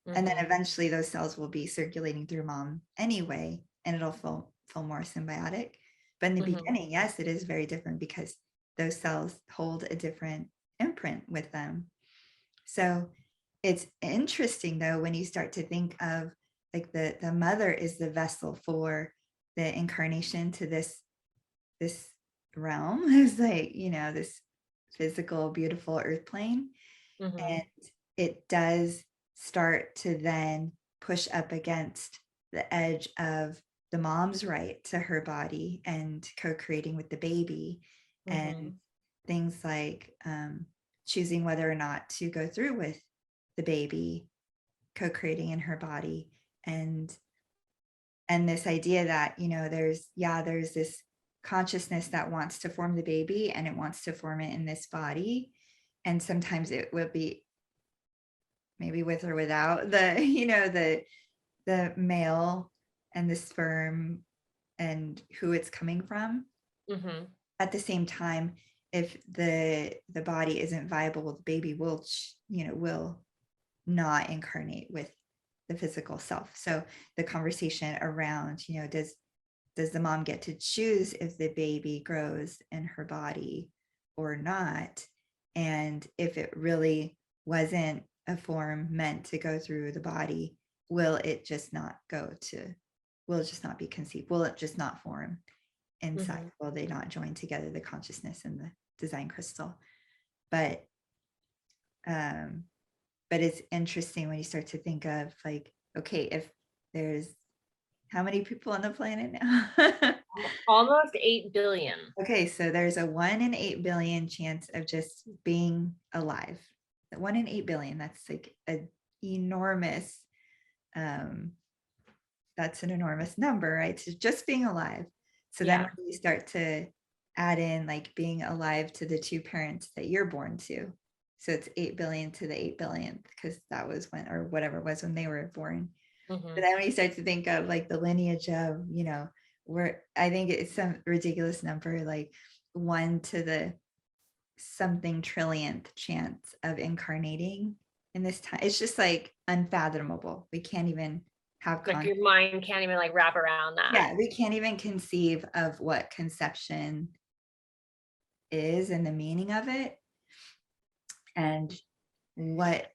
And then eventually those cells will be circulating through mom anyway, and it'll feel more symbiotic. But in the beginning, yes, it is very different because those cells hold a different imprint with them. So it's interesting though, when you start to think of like the mother is the vessel for the incarnation to this realm. It's like, this physical, beautiful earth plane. And it does start to then push up against the edge of the mom's right to her body and co-creating with the baby, and things like choosing whether or not to go through with the baby co-creating in her body, and this idea that there's this consciousness that wants to form the baby and it wants to form it in this body, and sometimes it will be maybe with or without the male and the sperm and who it's coming from. At the same time, if the body isn't viable, the baby will not incarnate with the physical self. So the conversation around, does the mom get to choose if the baby grows in her body or not? And if it really wasn't a form meant to go through the body, will it just not be conceived? Will it just not form inside? Will they not join together, the consciousness and the design crystal? But it's interesting when you start to think of like, okay, if there's how many people on the planet now?
Almost 8 billion.
Okay, so there's a 1 in 8 billion chance of just being alive. 1 in 8 billion, that's like an enormous, that's an enormous number, right? So just being alive. So then when you start to add in like being alive to the 2 parents that you're born to. So it's 8 billion to the 8 billionth, because that was when, or whatever it was when they were born. But then when you start to think of like the lineage of, where I think it's some ridiculous number, like 1 to the something trillionth chance of incarnating in this time. It's just like unfathomable. We can't even have
like your mind can't even like wrap around that.
Yeah, we can't even conceive of what conception is and the meaning of it, and what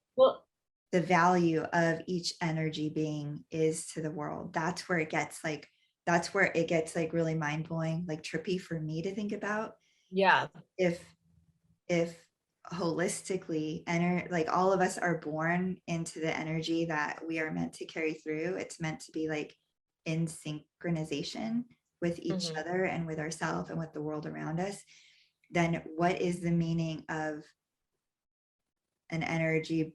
the value of each energy being is to the world. That's where it gets like really mind-blowing, like trippy for me to think about.
Yeah.
If holistically, like all of us are born into the energy that we are meant to carry through. It's meant to be like in synchronization with each other and with ourselves and with the world around us. Then what is the meaning of an energy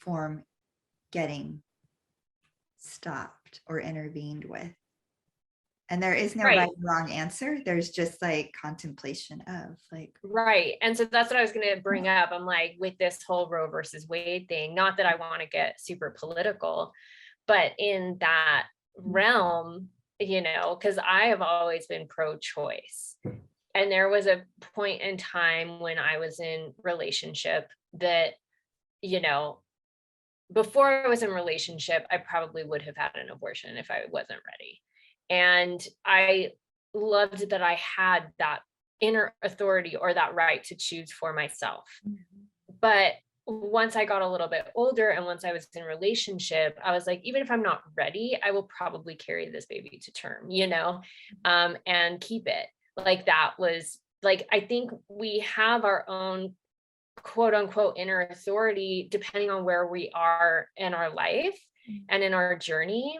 form getting stopped or intervened with? And there is no right and wrong answer. There's just like contemplation of like.
Right. And so that's what I was going to bring up. I'm like, with this whole Roe versus Wade thing, not that I want to get super political, but in that realm, because I have always been pro-choice. And there was a point in time when I was in relationship that, before I was in relationship, I probably would have had an abortion if I wasn't ready. And I loved that I had that inner authority or that right to choose for myself. But once I got a little bit older and once I was in relationship, I was like, even if I'm not ready, I will probably carry this baby to term, and keep it. Like that was like, I think we have our own quote unquote inner authority, depending on where we are in our life and in our journey.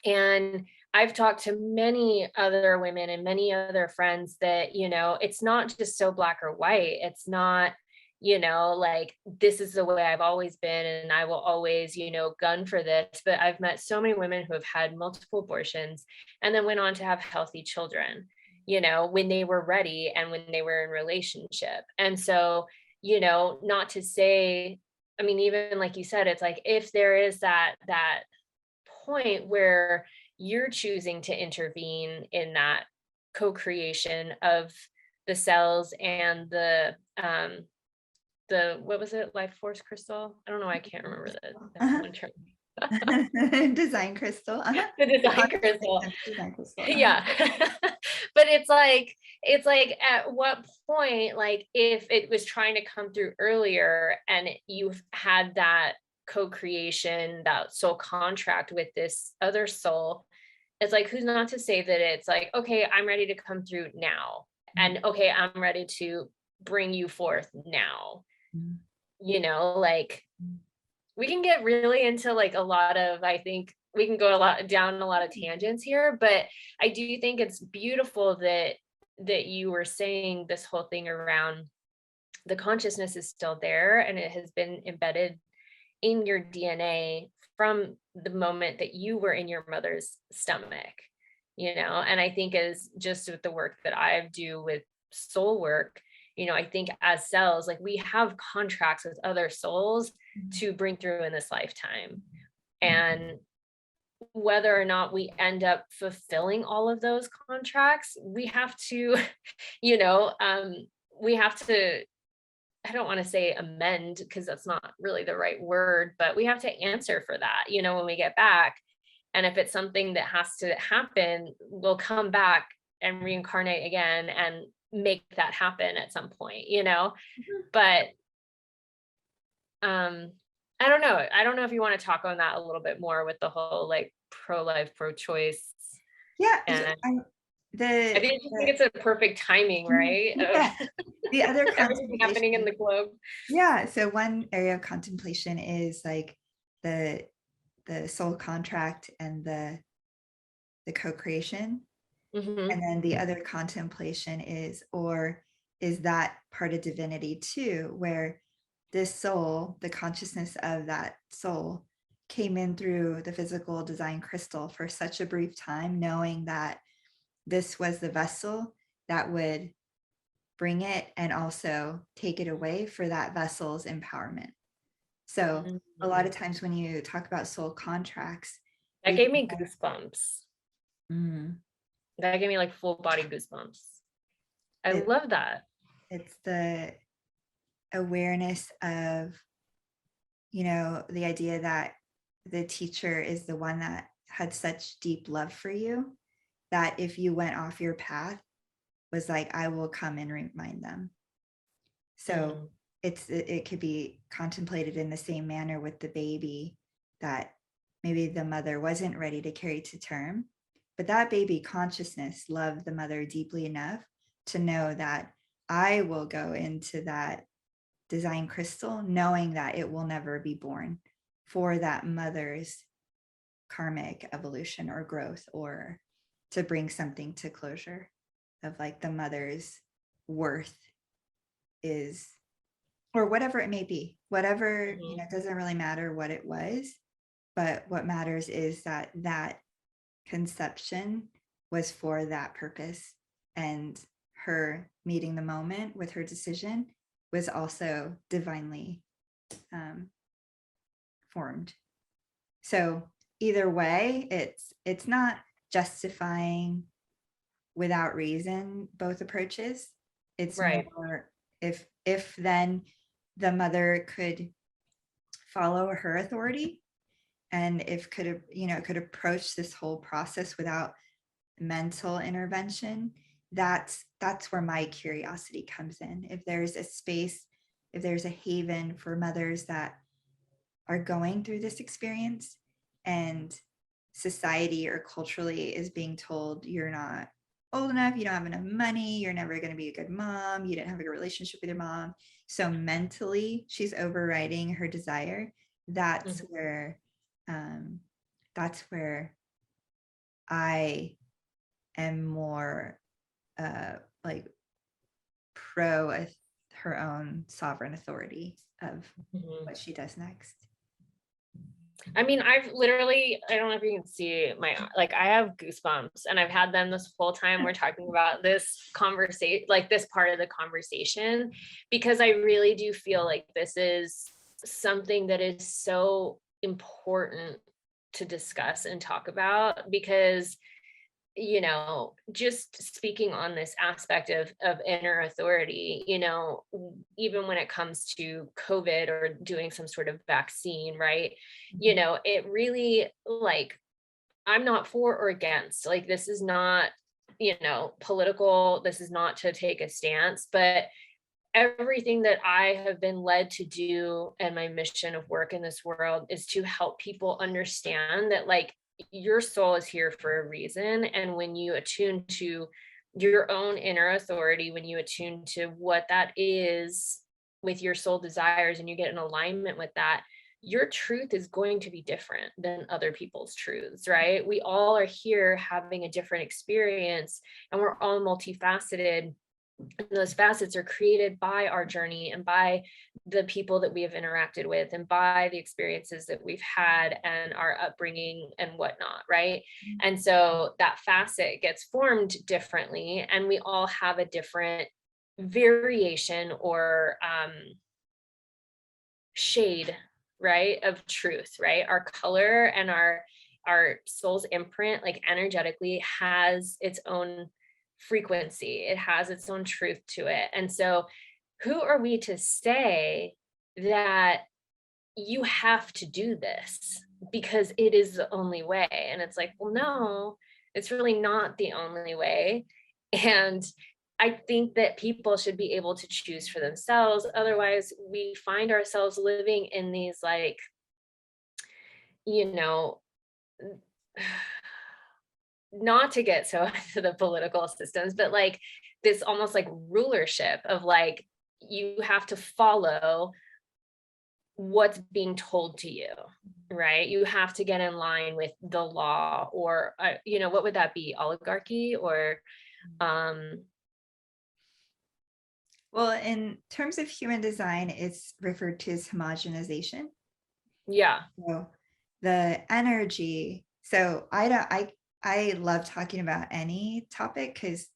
And I've talked to many other women and many other friends that, it's not just so black or white. It's not, like, this is the way I've always been and I will always, gun for this. But I've met so many women who have had multiple abortions and then went on to have healthy children, when they were ready and when they were in relationship. And so, not to say, I mean, even like you said, it's like, if there is that point where you're choosing to intervene in that co-creation of the cells and the what was it, life force crystal? I don't know, I can't remember the term.
Design crystal.
The design crystal. Yeah. But it's like at what point, like if it was trying to come through earlier and you've had that co-creation, that soul contract with this other soul, it's like, who's not to say that it's like, okay, I'm ready to come through now. And okay, I'm ready to bring you forth now. Like we can get really into like a lot of, I think we can go down a lot of tangents here, but I do think it's beautiful that you were saying this whole thing around the consciousness is still there and it has been embedded in your DNA from the moment that you were in your mother's stomach, and I think as just with the work that I do with soul work, I think as cells, like we have contracts with other souls to bring through in this lifetime. And whether or not we end up fulfilling all of those contracts, we have to, we have to, I don't want to say amend because that's not really the right word, but we have to answer for that, when we get back. And if it's something that has to happen, we'll come back and reincarnate again and make that happen at some point, but I don't know. I don't know if you want to talk on that a little bit more with the whole like pro-life, pro-choice.
Yeah.
And
The,
I think it's a perfect timing, right?
yeah. The other
Everything happening in the globe.
Yeah. So one area of contemplation is like the soul contract and the co-creation.
Mm-hmm.
And then the other contemplation is, or is that part of divinity too, where this soul, the consciousness of that soul, came in through the physical design crystal for such a brief time, knowing that this was the vessel that would bring it and also take it away for that vessel's empowerment. So a lot of times when you talk about soul contracts,
that gave me goosebumps. That gave me like full body goosebumps. I love that.
It's the awareness of, the idea that the teacher is the one that had such deep love for you that if you went off your path, was like, I will come and remind them. So it could be contemplated in the same manner with the baby, that maybe the mother wasn't ready to carry to term, but that baby consciousness loved the mother deeply enough to know that I will go into that design crystal knowing that it will never be born for that mother's karmic evolution or growth, or to bring something to closure of like the mother's worth is, or whatever it may be, whatever, it doesn't really matter what it was, but what matters is that that conception was for that purpose, and her meeting the moment with her decision was also divinely formed. So either way, it's not justifying without reason both approaches. It's
right.
more if then the mother could follow her authority, and if could approach this whole process without mental intervention, that's where my curiosity comes in. If there's a space, if there's a haven for mothers that are going through this experience, and society or culturally is being told you're not old enough, you don't have enough money, you're never going to be a good mom, you didn't have a good relationship with your mom, so mentally she's overriding her desire, that's where I am more like pro her own sovereign authority of what she does next.
I mean, I don't know if you can see I have goosebumps, and I've had them this whole time we're talking about this conversation, like this part of the conversation, because I really do feel like this is something that is so important to discuss and talk about, because just speaking on this aspect of inner authority, even when it comes to COVID or doing some sort of vaccine, right? It really, like, I'm not for or against, like, this is not, political, this is not to take a stance, but everything that I have been led to do and my mission of work in this world is to help people understand that, like, your soul is here for a reason. And when you attune to your own inner authority, when you attune to what that is with your soul desires, and you get in alignment with that, your truth is going to be different than other people's truths, right? We all are here having a different experience, and we're all multifaceted. And those facets are created by our journey and by the people that we have interacted with and by the experiences that we've had and our upbringing and whatnot, right? And so that facet gets formed differently, and we all have a different variation or shade, right, of truth, right? Our color and our soul's imprint, like, energetically has its own frequency, it has its own truth to it. And so who are we to say that you have to do this because it is the only way? And it's like, well, no, it's really not the only way. And I think that people should be able to choose for themselves. Otherwise, we find ourselves living in these, like, you know, not to get so into the political systems, but like this almost like rulership of like, you have to follow what's being told to you, right? You have to get in line with the law, or, what would that be? Oligarchy, or, um,
Well, in terms of human design, it's referred to as homogenization.
yeah,
So the energy, so I don't, I love talking about any topic because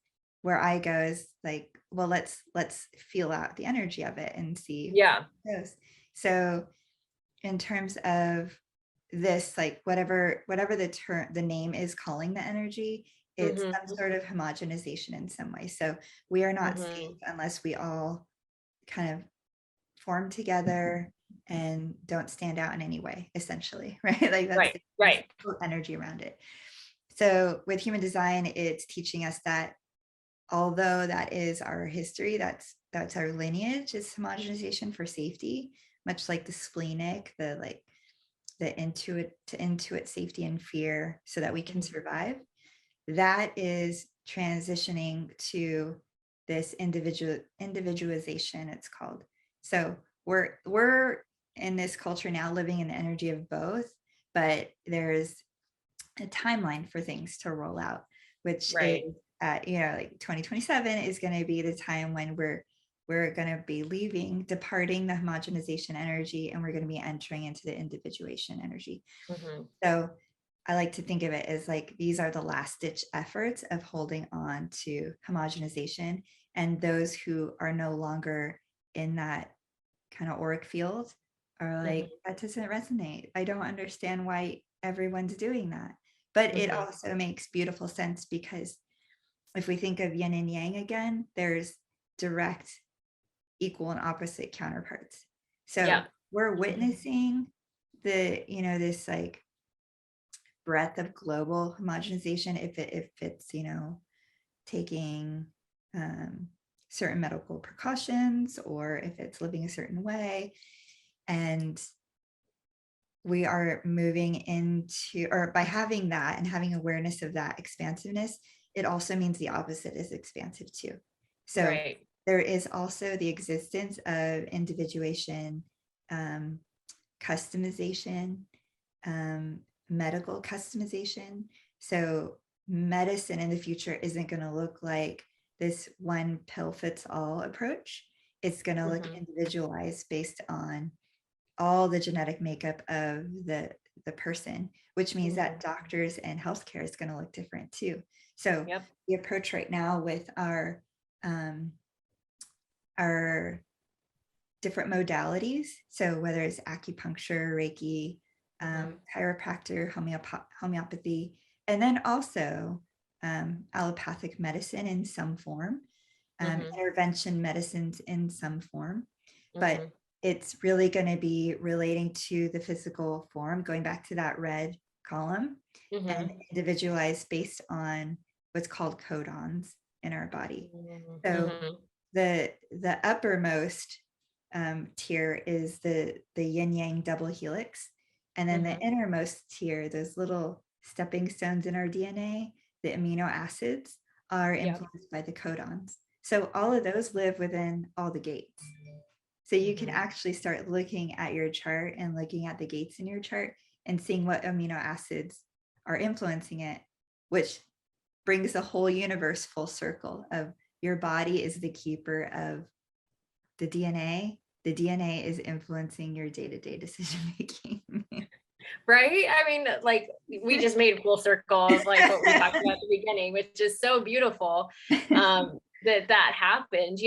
where I go is like, well, let's feel out the energy of it and see
yeah,
where it goes. So in terms of this, like whatever the name is calling the energy, it's some
mm-hmm,
sort of homogenization in some way. So we are not safe
mm-hmm,
unless we all kind of form together and don't stand out in any way, essentially, right? Like that's
right,
there's
right,
energy around it. So with human design, it's teaching us that although that is our history, that's our lineage, is homogenization for safety, much like the splenic, the like the intuit safety and fear so that we can
mhm,
survive. That is transitioning to this individualization, it's called. So we're in this culture now living in the energy of both, but there's a timeline for things to roll out, which is
right,
like 2027 is going to be the time when we're going to be departing the homogenization energy, and we're going to be entering into the individuation energy.
mm-hmm,
So I like to think of it as like these are the last ditch efforts of holding on to homogenization, and those who are no longer in that kind of auric field are like,
mm-hmm,
that doesn't resonate. I don't understand why everyone's doing that. But it
mm-hmm,
also makes beautiful sense because if we think of yin and yang again, there's direct, equal, and opposite counterparts. So
yeah,
we're
mhm,
witnessing this like breadth of global homogenization if it's taking um, certain medical precautions, or if it's living a certain way. And we are moving into, or by having that and having awareness of that expansiveness, it also means the opposite is expansive too. So
right,
there is also the existence of individuation, um, customization, um, medical customization. So medicine in the future isn't going to look like this one pill fits all approach. It's going to look
mm-hmm,
individualized based on all the genetic makeup of the person, which means
mm-hmm,
that doctors and healthcare is going to look different too. So
yep,
the approach right now with um, our different modalities, so whether it's acupuncture, Reiki,
mm-hmm,
chiropractor, homeopathy, and then also allopathic medicine in some form,
mm-hmm,
intervention medicines in some form, but
mm-hmm,
it's really going to be relating to the physical form, going back to that red column, and
mm-hmm,
individualized based on what's called codons in our body. So
mm-hmm,
the uppermost tier is the yin yang double helix, and then the
mm-hmm,
innermost tier, those little stepping stones in our DNA, the amino acids, are
yep,
influenced by the codons. So all of those live within all the gates. So you can
mm-hmm,
actually start looking at your chart and looking at the gates in your chart and seeing what amino acids are influencing it, which brings the whole universe full circle of your body is the keeper of the DNA. The DNA is influencing your day-to-day decision making.
right. I mean, like, we just made full circle of like what we talked about at the beginning, which is so beautiful, that happened,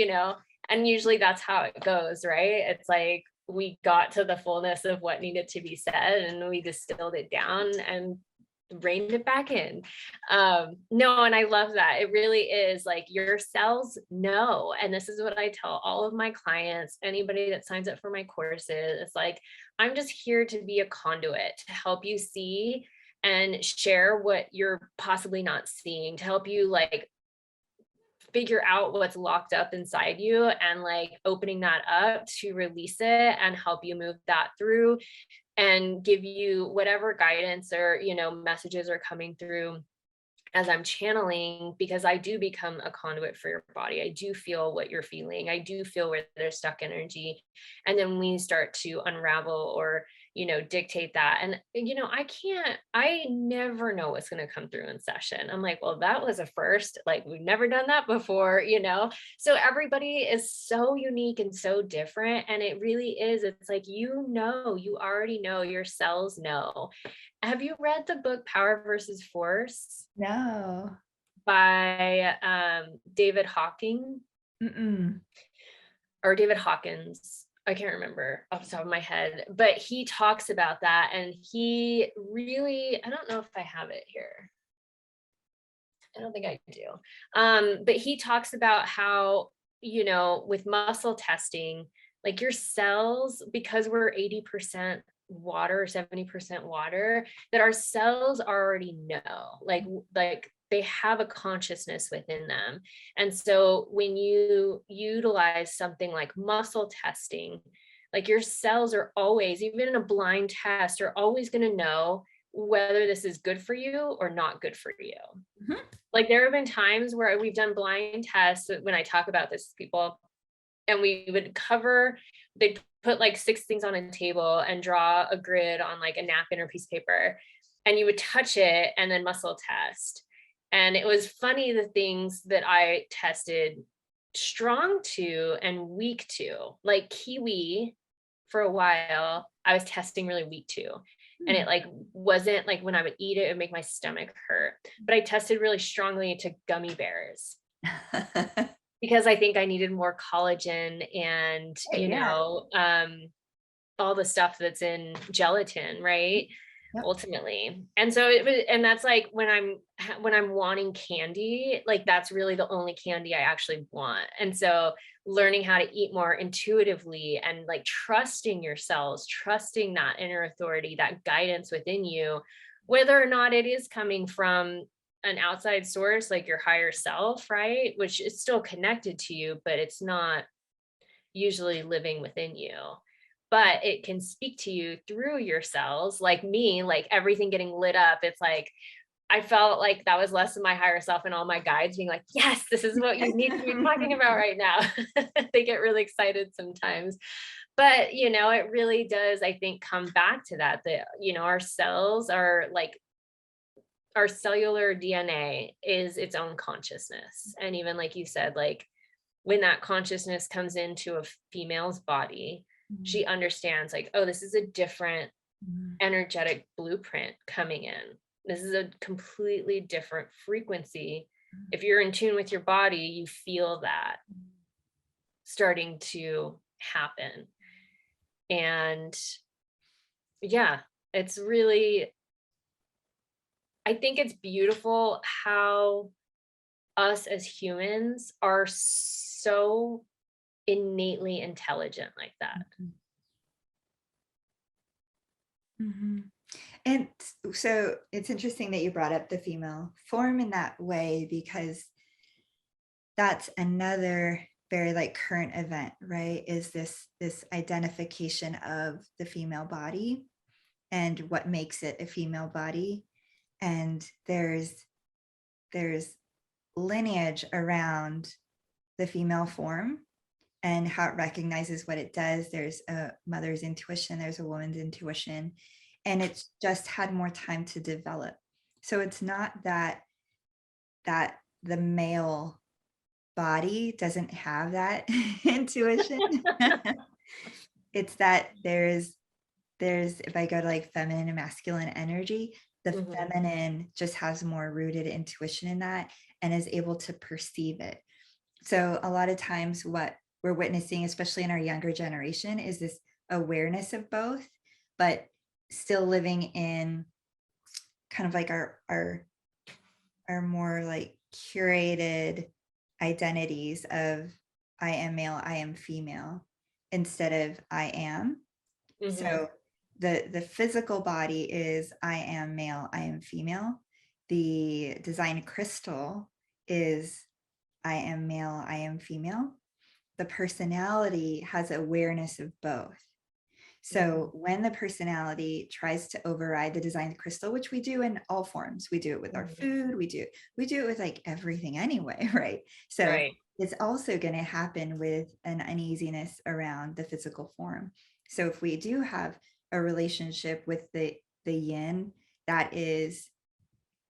and usually that's how it goes, right? It's like we got to the fullness of what needed to be said, and we distilled it down and reined it back in. No, and I love that. It really is like your cells know. And this is what I tell all of my clients, anybody that signs up for my courses. It's like, I'm just here to be a conduit to help you see and share what you're possibly not seeing, to help you like figure out what's locked up inside you and like opening that up to release it and help you move that through and give you whatever guidance or, you know, messages are coming through as I'm channeling, because I do become a conduit for your body. I do feel what you're feeling. I do feel where there's stuck energy. And then we start to unravel or, you know, dictate that. And, you know, I never know what's going to come through in session. I'm like, well, that was a first. Like, we've never done that before, you know? So everybody is so unique and so different. And it really is. It's like, you know, you already know, your cells know. Have you read the book Power versus Force?
No.
By David Hawking? Or David Hawkins. I can't remember off the top of my head, but he talks about that. And he really, I don't know if I have it here. I don't think I do. But he talks about how, you know, with muscle testing, like your cells, because we're 80% water, 70% water, that our cells already know, like they have a consciousness within them. And so when you utilize something like muscle testing, like your cells are always, even in a blind test, are always going to know whether this is good for you or not good for you. Mm-hmm. Like there have been times where we've done blind tests when I talk about this to people, and we would they'd put like 6 things on a table and draw a grid on like a napkin or piece of paper, and you would touch it and then muscle test. And it was funny, the things that I tested strong to and weak to, like kiwi for a while, I was testing really weak to. And it like wasn't like when I would eat it, it would make my stomach hurt. But I tested really strongly to gummy bears because I think I needed more collagen and, you know, all the stuff that's in gelatin, right? Yep. Ultimately. And so and that's like when I'm wanting candy, like that's really the only candy I actually want. And so learning how to eat more intuitively and like trusting yourselves, trusting that inner authority, that guidance within you, whether or not it is coming from an outside source, like your higher self, right? Which is still connected to you, but it's not usually living within you. But it can speak to you through your cells, like me, like everything getting lit up. It's like, I felt like that was less of my higher self and all my guides being like, yes, this is what you need to be talking about right now. They get really excited sometimes. But, you know, it really does, I think, come back to that, you know, our cells are like, our cellular DNA is its own consciousness. And even like you said, like when that consciousness comes into a female's body, she understands like, oh, this is a different energetic blueprint coming in. This is a completely different frequency. If you're in tune with your body, you feel that starting to happen. And yeah, it's really, I think it's beautiful how us as humans are so innately intelligent like that.
And so it's interesting that you brought up the female form in that way, because that's another very like current event, right? Is this identification of the female body and what makes it a female body. And there's lineage around the female form and how it recognizes what it does. There's a mother's intuition, there's a woman's intuition, and it's just had more time to develop. So it's not that the male body doesn't have that intuition. It's that there's, if I go to like feminine and masculine energy, the feminine just has more rooted intuition in that and is able to perceive it. So a lot of times what we're witnessing, especially in our younger generation, is this awareness of both, but still living in kind of like our more like curated identities of I am male, I am female, instead of I am. So the physical body is I am male, I am female. The design crystal is I am male, I am female. The personality has awareness of both. So when the personality tries to override the design crystal, which we do in all forms, we do it with our food, we do it with like everything anyway, right? So
Right.
it's also going to happen with an uneasiness around the physical form. So if we do have a relationship with the yin that is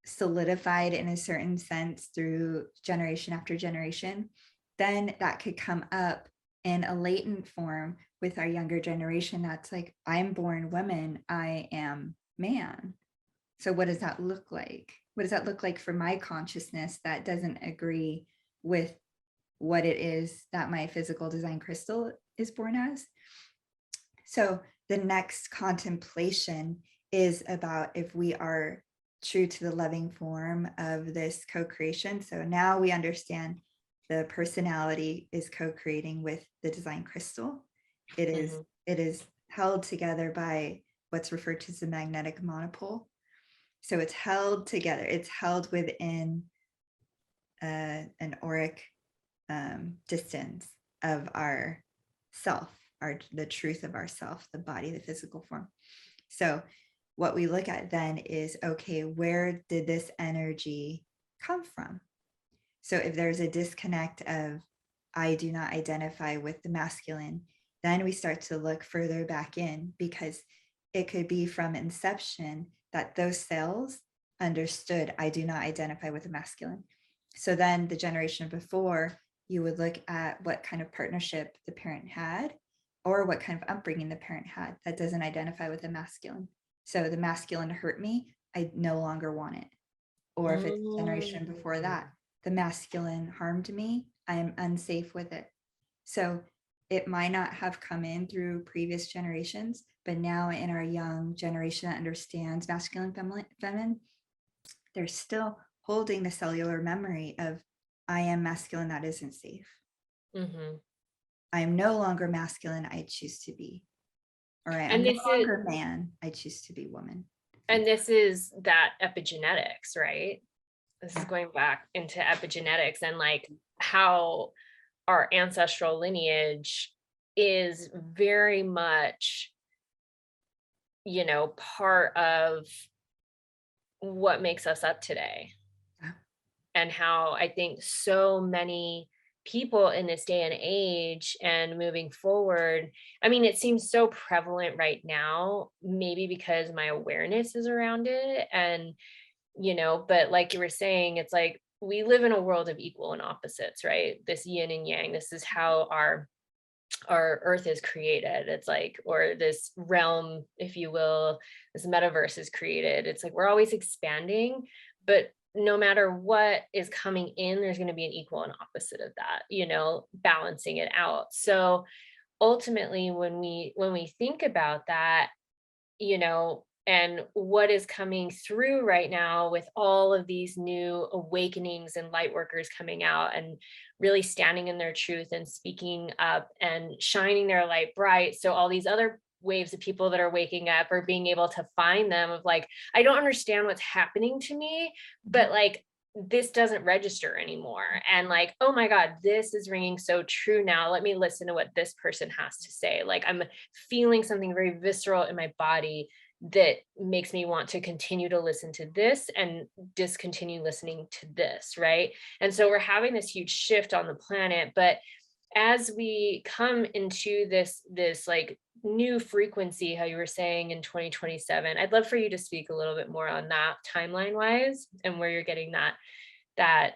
solidified in a certain sense through generation after generation, then that could come up in a latent form with our younger generation. That's like, I'm born woman, I am man. So what does that look like? What does that look like for my consciousness that doesn't agree with what it is that my physical design crystal is born as? So the next contemplation is about if we are true to the loving form of this co-creation. So now we understand the personality is co-creating with the design crystal. It is held together by what's referred to as the magnetic monopole. So it's held together. It's held within an auric distance of our self, the truth of ourself, the body, the physical form. So what we look at then is, okay, where did this energy come from? So if there's a disconnect of, I do not identify with the masculine, then we start to look further back in, because it could be from inception that those cells understood, I do not identify with the masculine. So then the generation before, you would look at what kind of partnership the parent had, or what kind of upbringing the parent had that doesn't identify with the masculine. So the masculine hurt me, I no longer want it. Or if it's generation before that, the masculine harmed me, I am unsafe with it. So it might not have come in through previous generations, but now in our young generation that understands masculine, feminine, they're still holding the cellular memory of, I am masculine, that isn't safe. I am no longer masculine, I choose to be. Or I am no longer man, I choose to be woman.
And this is that epigenetics, right? This is going back into epigenetics and like how our ancestral lineage is very much, part of what makes us up today. And how I think so many people in this day and age and moving forward, I mean, it seems so prevalent right now, maybe because my awareness is around it. And, but like you were saying, it's like we live in a world of equal and opposites, right? This yin and yang, this is how our earth is created. It's like, or this realm, if you will, this metaverse is created. It's like we're always expanding, but no matter what is coming in, there's going to be an equal and opposite of that, balancing it out. So ultimately, when we think about that, and what is coming through right now with all of these new awakenings and light workers coming out and really standing in their truth and speaking up and shining their light bright. So all these other waves of people that are waking up are being able to find them of like, I don't understand what's happening to me, but like, this doesn't register anymore. And like, oh my God, this is ringing so true now. Let me listen to what this person has to say. Like I'm feeling something very visceral in my body that makes me want to continue to listen to this and discontinue listening to this, right? And so we're having this huge shift on the planet, but as we come into this like new frequency, how you were saying in 2027, I'd love for you to speak a little bit more on that timeline wise and where you're getting that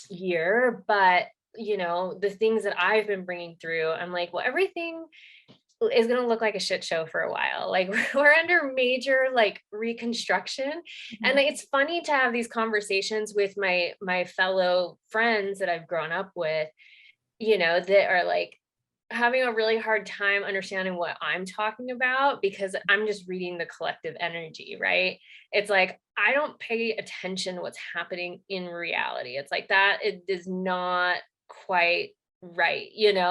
year. But the things that I've been bringing through, I'm like, well, everything is going to look like a shit show for a while. Like we're under major like reconstruction. And like, it's funny to have these conversations with my fellow friends that I've grown up with, that are like having a really hard time understanding what I'm talking about because I'm just reading the collective energy, right? It's like, I don't pay attention to what's happening in reality. It's like that, it is not quite right,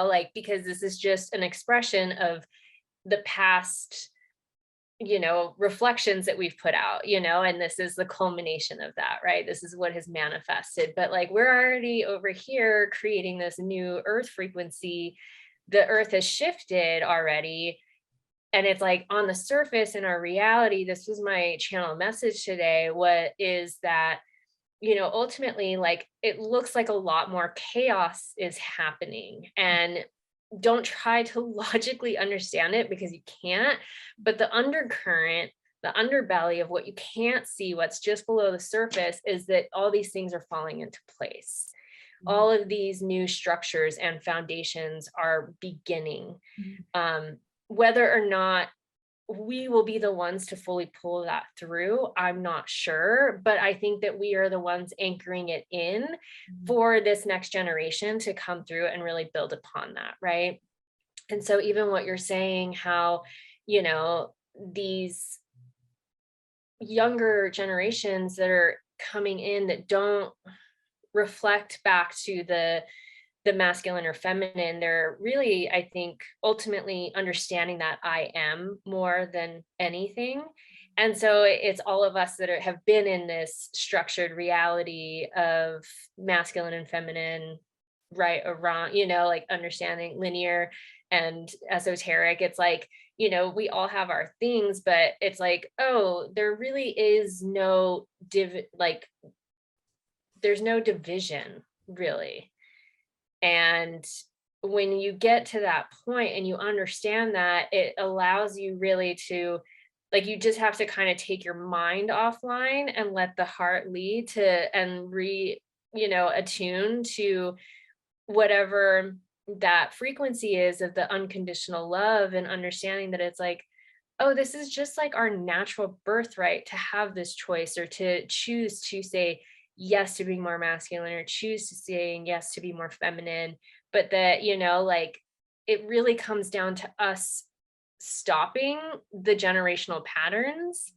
like, because this is just an expression of the past reflections that we've put out, and this is the culmination of that, right? This is what has manifested. But like, we're already over here creating this new earth frequency. The earth has shifted already. And it's like, on the surface in our reality, this was my channel message today. What is that, ultimately, like, it looks like a lot more chaos is happening. And don't try to logically understand it, because you can't. But the undercurrent, the underbelly of what you can't see, what's just below the surface, is that all these things are falling into place. All of these new structures and foundations are beginning. Whether or not we will be the ones to fully pull that through, I'm not sure, but I think that we are the ones anchoring it in for this next generation to come through and really build upon that, right? And so even what you're saying, how, these younger generations that are coming in that don't reflect back to the masculine or feminine, they're really, I think, ultimately understanding that I am more than anything. And so it's all of us that have been in this structured reality of masculine and feminine, right or wrong, like understanding linear and esoteric. It's like, we all have our things, but it's like, oh, there really is no there's no division, really. And when you get to that point and you understand that, it allows you really to, like, you just have to kind of take your mind offline and let the heart lead to, and attune to whatever that frequency is of the unconditional love, and understanding that it's like, oh, this is just like our natural birthright to have this choice, or to choose to say yes to being more masculine, or choose to saying yes to be more feminine. But that, like, it really comes down to us stopping the generational patterns.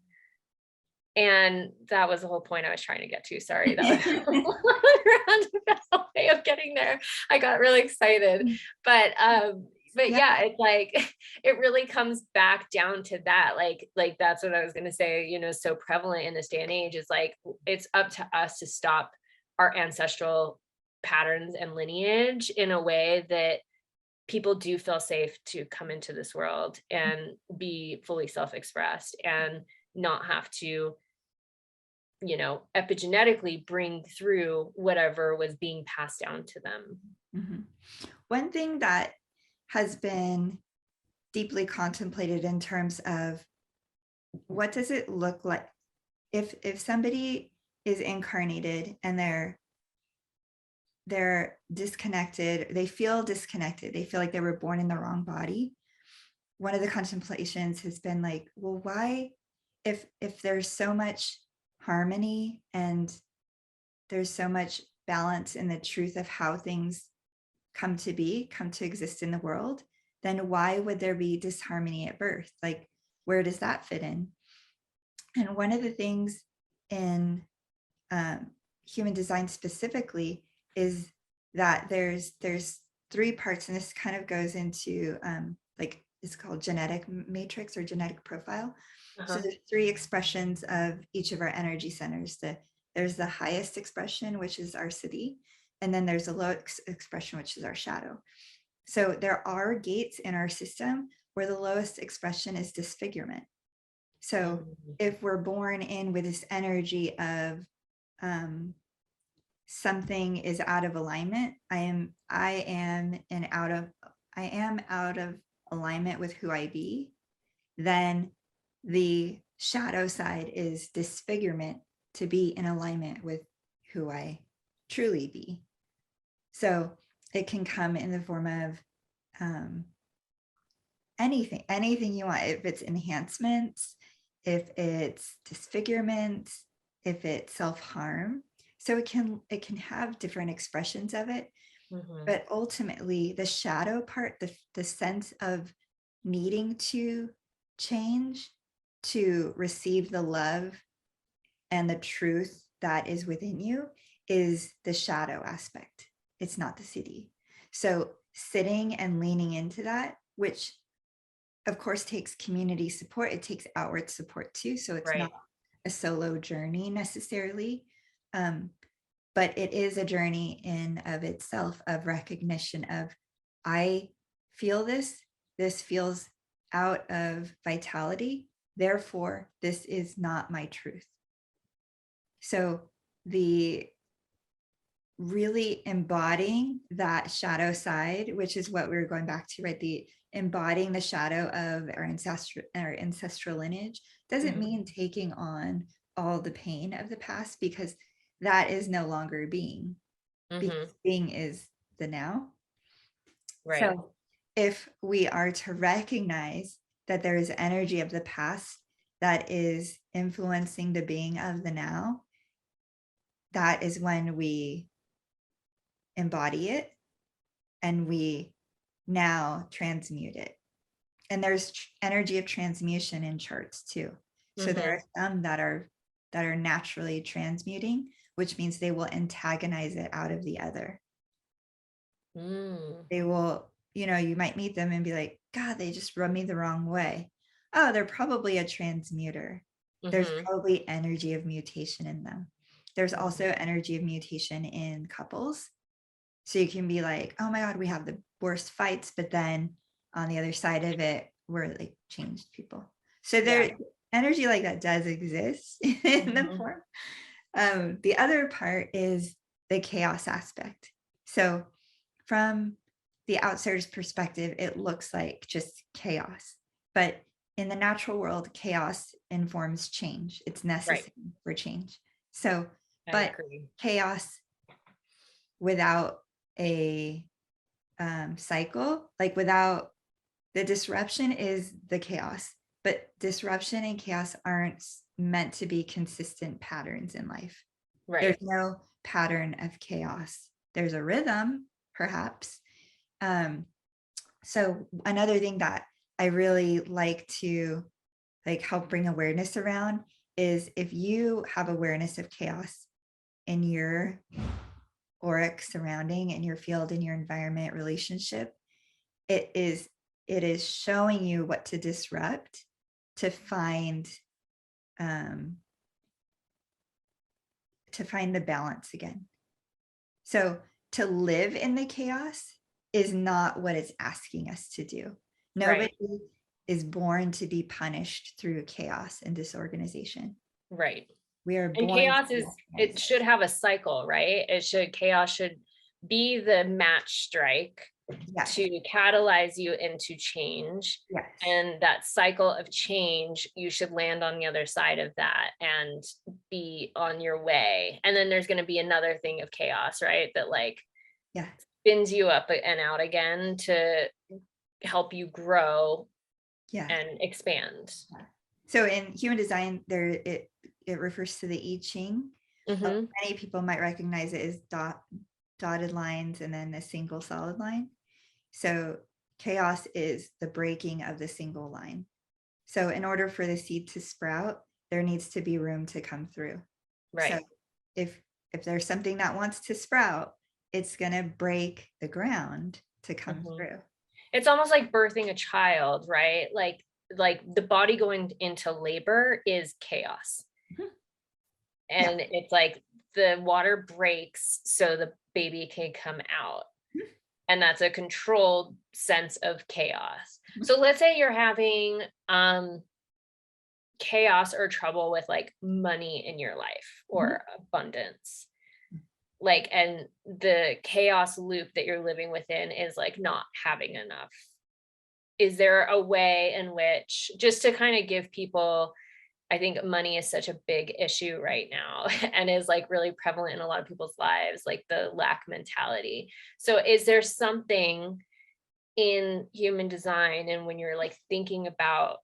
And that was the whole point I was trying to get to. Sorry, that was a roundabout way of getting there. I got really excited. But yeah, it's like, it really comes back down to that. Like that's what I was going to say, so prevalent in this day and age, is like, it's up to us to stop our ancestral patterns and lineage in a way that people do feel safe to come into this world and be fully self-expressed, and not have to, epigenetically bring through whatever was being passed down to them.
Mm-hmm. One thing that has been deeply contemplated in terms of what does it look like if somebody is incarnated and they're disconnected, they feel disconnected, they feel like they were born in the wrong body. One of the contemplations has been like, well, why, if there's so much harmony and there's so much balance in the truth of how things come to exist in the world, then why would there be disharmony at birth? Like, where does that fit in? And one of the things in human design specifically is that there's 3 parts, and this kind of goes into like, it's called genetic matrix or genetic profile. So there's 3 expressions of each of our energy centers. There's the highest expression, which is our siddhi, and then there's a low expression, which is our shadow. So there are gates in our system where the lowest expression is disfigurement. So if we're born in with this energy of something is out of alignment, I am out of alignment with who I be, then the shadow side is disfigurement, to be in alignment with who I truly be. So it can come in the form of anything you want. If it's enhancements, if it's disfigurement, if it's self-harm. So it can have different expressions of it. But ultimately, the shadow part, the sense of needing to change, to receive the love and the truth that is within you, is the shadow aspect. It's not the siddhi. So sitting and leaning into that, which of course, takes community support. It takes outward support too. So it's
Right.
not a solo journey necessarily. But it is a journey in of itself of recognition of, I feel this feels out of vitality. Therefore, this is not my truth. So the really embodying that shadow side, which is what we were going back to, right? The embodying the shadow of our ancestral lineage doesn't mean taking on all the pain of the past, because that is no longer being. Because being is the now.
Right.
So if we are to recognize that there is energy of the past that is influencing the being of the now, that is when we embody it and we now transmute it. And there's energy of transmutation in charts too. So there are some that are naturally transmuting, which means they will antagonize it out of the other. They will, you might meet them and be like, God, they just rub me the wrong way. Oh, they're probably a transmuter. There's probably energy of mutation in them. There's also energy of mutation in couples. So you can be like, oh my God, we have the worst fights, but then on the other side of it, we're like changed people. So there, energy like that does exist in the form. The other part is the chaos aspect. So from the outsider's perspective, it looks like just chaos. But in the natural world, chaos informs change. It's necessary for change. So, but chaos without a cycle, like without the disruption is the chaos, but disruption and chaos aren't meant to be consistent patterns in life. Right. There's no pattern of chaos. There's a rhythm, perhaps. So another thing that I really like to help bring awareness around is, if you have awareness of chaos in your auric surrounding, in your field, in your environment, relationship, it is showing you what to disrupt to find the balance again. So to live in the chaos is not what it's asking us to do. Nobody is born to be punished through chaos and disorganization.
Right.
We are born.
And chaos is, it should have a cycle, right? Chaos should be the match strike to catalyze you into change. And that cycle of change, you should land on the other side of that and be on your way. And then there's going to be another thing of chaos, right? That spins you up and out again to help you grow and expand.
So in human design, it refers to the I Ching. Many people might recognize it as dotted lines and then a single solid line. So chaos is the breaking of the single line. So in order for the seed to sprout, there needs to be room to come through. Right. So if there's something that wants to sprout, it's going to break the ground to come through.
It's almost like birthing a child, right? Like the body going into labor is chaos. And it's like the water breaks so the baby can come out. And that's a controlled sense of chaos. So let's say you're having chaos or trouble with money in your life or abundance. And the chaos loop that you're living within is not having enough. Is there a way in which, just to kind of give people, I think money is such a big issue right now and is really prevalent in a lot of people's lives, the lack mentality. So is there something in human design, and when you're thinking about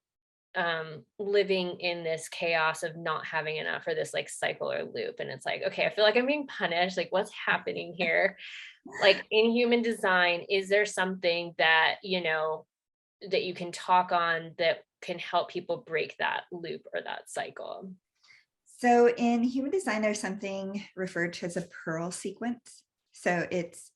living in this chaos of not having enough, or this cycle or loop, and it's okay, I feel like I'm being punished, what's happening here? In human design, is there something that that you can talk on that can help people break that loop or that cycle?
So in human design, there's something referred to as a pearl sequence. So it's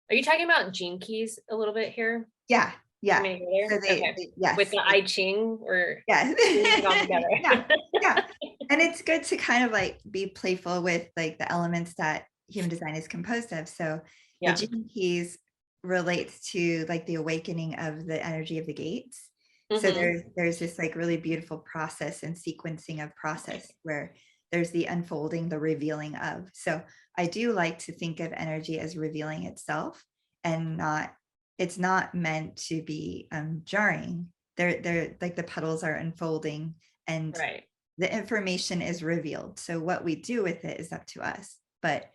Are you talking about gene keys a little bit here?
Yeah. Yeah.
Made together?
So
Okay.
yes.
With the I Ching or
Yes.
putting it all together?
Yeah. Yeah. And it's good to kind of like be playful with like the elements that human design is composed of. So the
Yeah.
gene keys relates to like the awakening of the energy of the gates. So
Mhm.
there's this like really beautiful process and sequencing of process where there's the unfolding, the revealing of. So I do like to think of energy as revealing itself and not, it's not meant to be jarring. They're like the petals are unfolding and
Right.
the information is revealed. So what we do with it is up to us. But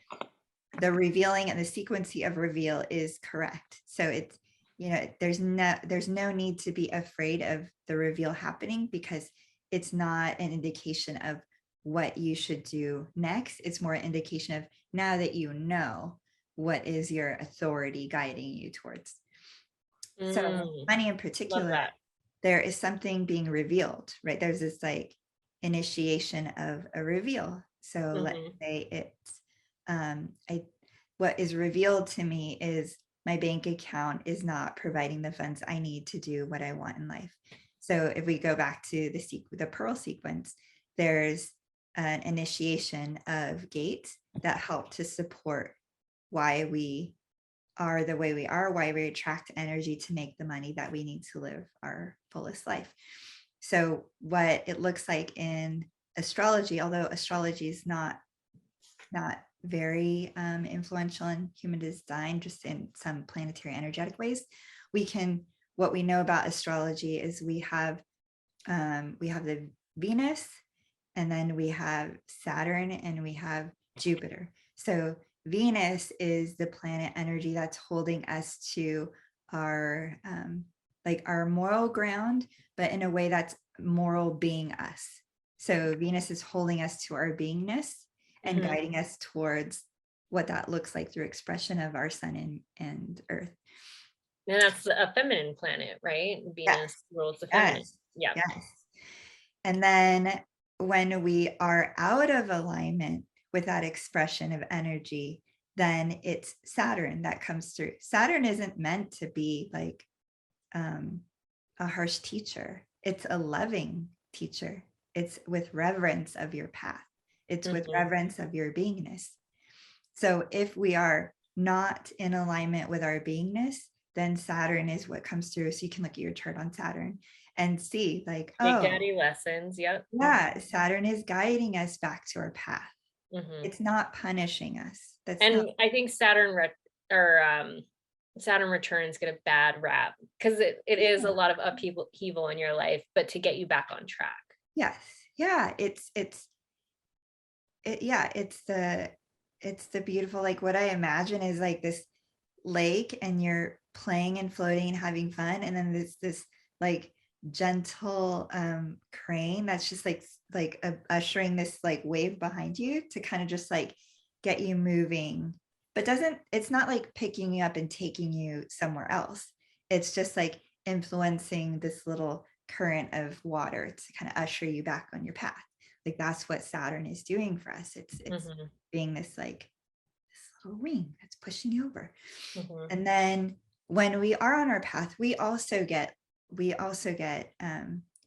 the revealing and the sequencing of reveal is correct. So it's, you know, there's no need to be afraid of the reveal happening because it's not an indication of what you should do next. It's more an indication of now that you know what is your authority guiding you towards. So money in
Love
particular,
that.
there is something being revealed, right? There's this like initiation of a reveal. So let's
Mhm.
say it's I what is revealed to me is my bank account is not providing the funds I need to do what I want in life. So if we go back to the pearl sequence, there's an initiation of gates that help to support why we are the way we are, why we attract energy to make the money that we need to live our fullest life. So what it looks like in astrology, although astrology is not very influential in human design, just in some planetary energetic ways, what we know about astrology is we have the Venus, and then we have Saturn, and we have Jupiter. So Venus is the planet energy that's holding us to our like our moral ground, but in a way that's moral being us. So Venus is holding us to our beingness and
Mhm.
guiding us towards what that looks like through expression of our sun and earth.
And that's a feminine planet, right?
Yes,
Venus rules the feminine.
yes,
Yeah.
yes. And then when we are out of alignment with that expression of energy, then it's Saturn that comes through. Saturn isn't meant to be like a harsh teacher. It's a loving teacher. It's with reverence of your path. It's with
Mhm.
reverence of your beingness. So if we are not in alignment with our beingness, then Saturn is what comes through. So you can look at your chart on Saturn and see like,
Big
oh,
Daddy lessons. Yep.
yeah, Saturn is guiding us back to our path.
Mhm.
It's not punishing us. That's not,
And I think Saturn returns get a bad rap because it is a
yeah,
lot of upheaval in your life, but to get you back on track.
yes, yeah, yeah, it's the beautiful, like what I imagine is like this lake and you're playing and floating and having fun. And then there's this like gentle crane that's just like ushering this like wave behind you to kind of just like get you moving, but it's not like picking you up and taking you somewhere else. It's just like influencing this little current of water to kind of usher you back on your path. Like that's what Saturn is doing for us. It's
Mhm.
being this like this little ring that's pushing you over.
Mhm.
And then when we are on our path, we also get